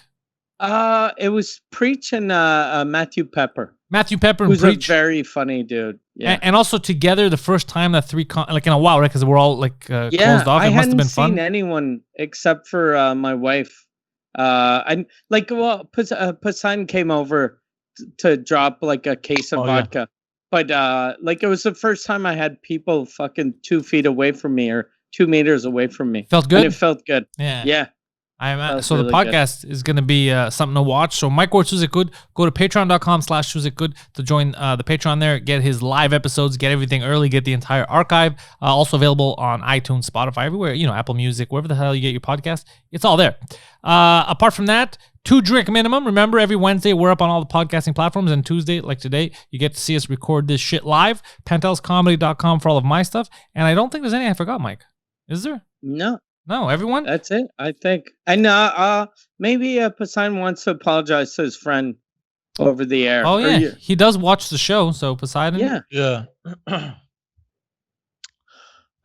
It was Preach and Matthew Pepper. Matthew Pepper and Who's Preach. a very funny dude. Yeah. And also together, the first time that like in a while, right? Because we're all like closed off. I It must have been hadn't seen fun. anyone except for my wife. And like, Poseidon came over to drop like a case of vodka. But like it was the first time I had people fucking 2 feet away from me or 2 meters away from me. Felt good? And it felt good. Yeah. Yeah. So really the podcast is going to be something to watch. So Mike Ward Suzakut, go to patreon.com/Suzakut to join the Patreon there, get his live episodes, get everything early, get the entire archive. Also available on iTunes, Spotify, everywhere, Apple Music, wherever the hell you get your podcast. It's all there. Apart from that, 2 drink minimum. Remember, every Wednesday we're up on all the podcasting platforms, and Tuesday, like today, you get to see us record this shit live. PantelisComedy.com for all of my stuff. And I don't think there's any I forgot, Mike. Is there? No, everyone? That's it, I think. And maybe Poseidon wants to apologize to his friend over the air. Oh, yeah. He does watch the show, so Poseidon. Yeah. Hold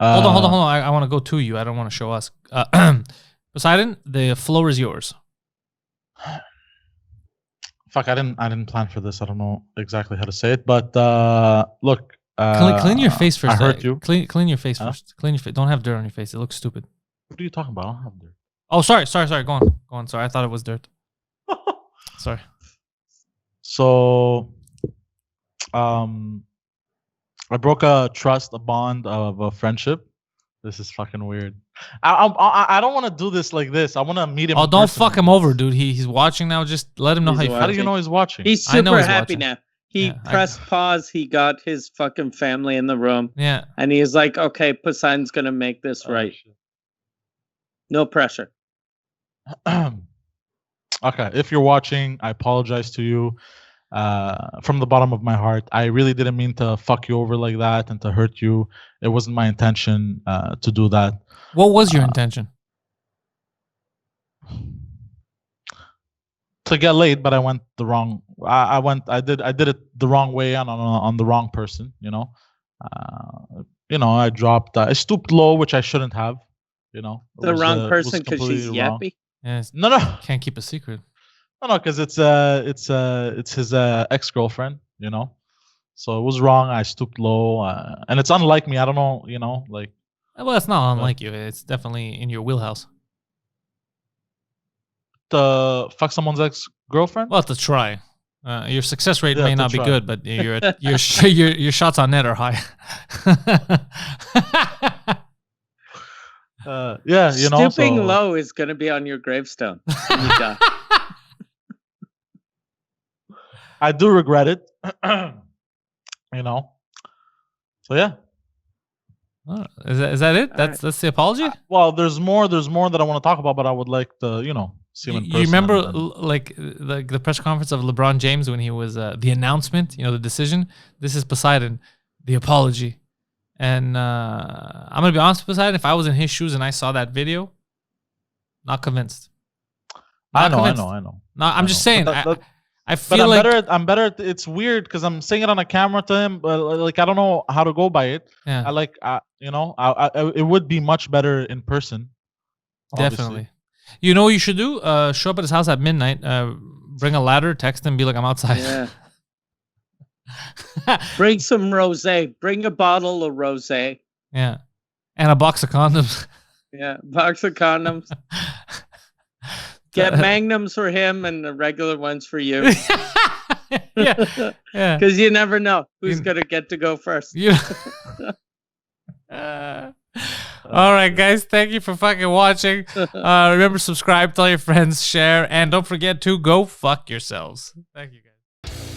on. I want to go to you. I don't want to show us. Poseidon, the floor is yours. Fuck, I didn't plan for this. I don't know exactly how to say it, but look. Clean your face first. I hurt you. Clean your face first. Clean your face. Don't have dirt on your face. It looks stupid. What are you talking about? I don't have dirt. Oh, sorry. Go on. Sorry, I thought it was dirt. Sorry. So, I broke a bond of a friendship. This is fucking weird. I don't want to do this like this. I want to meet him. Oh, in don't person. fuck him over, dude. He's watching now. Just let him know He's how you How feel. do you know he's watching? He's I know super he's happy watching. now. He Yeah, pressed pause. He got his fucking family in the room, Yeah. and he's like, "Okay, Poseidon's gonna make this Oh, right. shit. No pressure." Okay, if you're watching, I apologize to you from the bottom of my heart. I really didn't mean to fuck you over like that and to hurt you. It wasn't my intention to do that. What was your intention? To get laid, but I went the wrong. I did it the wrong way on the wrong person. I dropped. I stooped low, which I shouldn't have. It The was, wrong it was person because she's completely wrong. yappy. Yes. No. Can't keep a secret. No, because it's his ex-girlfriend, So it was wrong. I stooped low, and it's unlike me. I don't know, like Well, it's not unlike you. It's definitely in your wheelhouse. to fuck someone's ex-girlfriend. Well, to try. Your success rate Yeah, may to not be try. good, but your shots on net are high. Yeah, Stooping so, low is gonna be on your gravestone. when you die. I do regret it. So yeah. Oh, is that it? That's the apology. Well, there's more that I want to talk about, but I would like to, see him in person. You remember and- like the press conference of LeBron James when he was the announcement, the decision. This is Poseidon, the apology, and I'm gonna be honest with Poseidon. If I was in his shoes and I saw that video, not convinced. I Not know. convinced. No, I'm just saying. I But feel like I'm better. It's weird because I'm saying it on a camera to him, but like I don't know how to go by it. yeah, It would be much better in person. obviously. definitely. You know what you should do? Show up at his house at midnight. Bring a ladder, text him, be like, I'm outside. Yeah. Bring some rosé. Bring a bottle of rosé. Yeah, and a box of condoms. Yeah, box of condoms. Get magnums for him and the regular ones for you. yeah, yeah. Because you never know who's gonna get to go first. You. All right, guys. Thank you for fucking watching. Remember, subscribe, tell your friends, share, and don't forget to go fuck yourselves. Thank you, guys.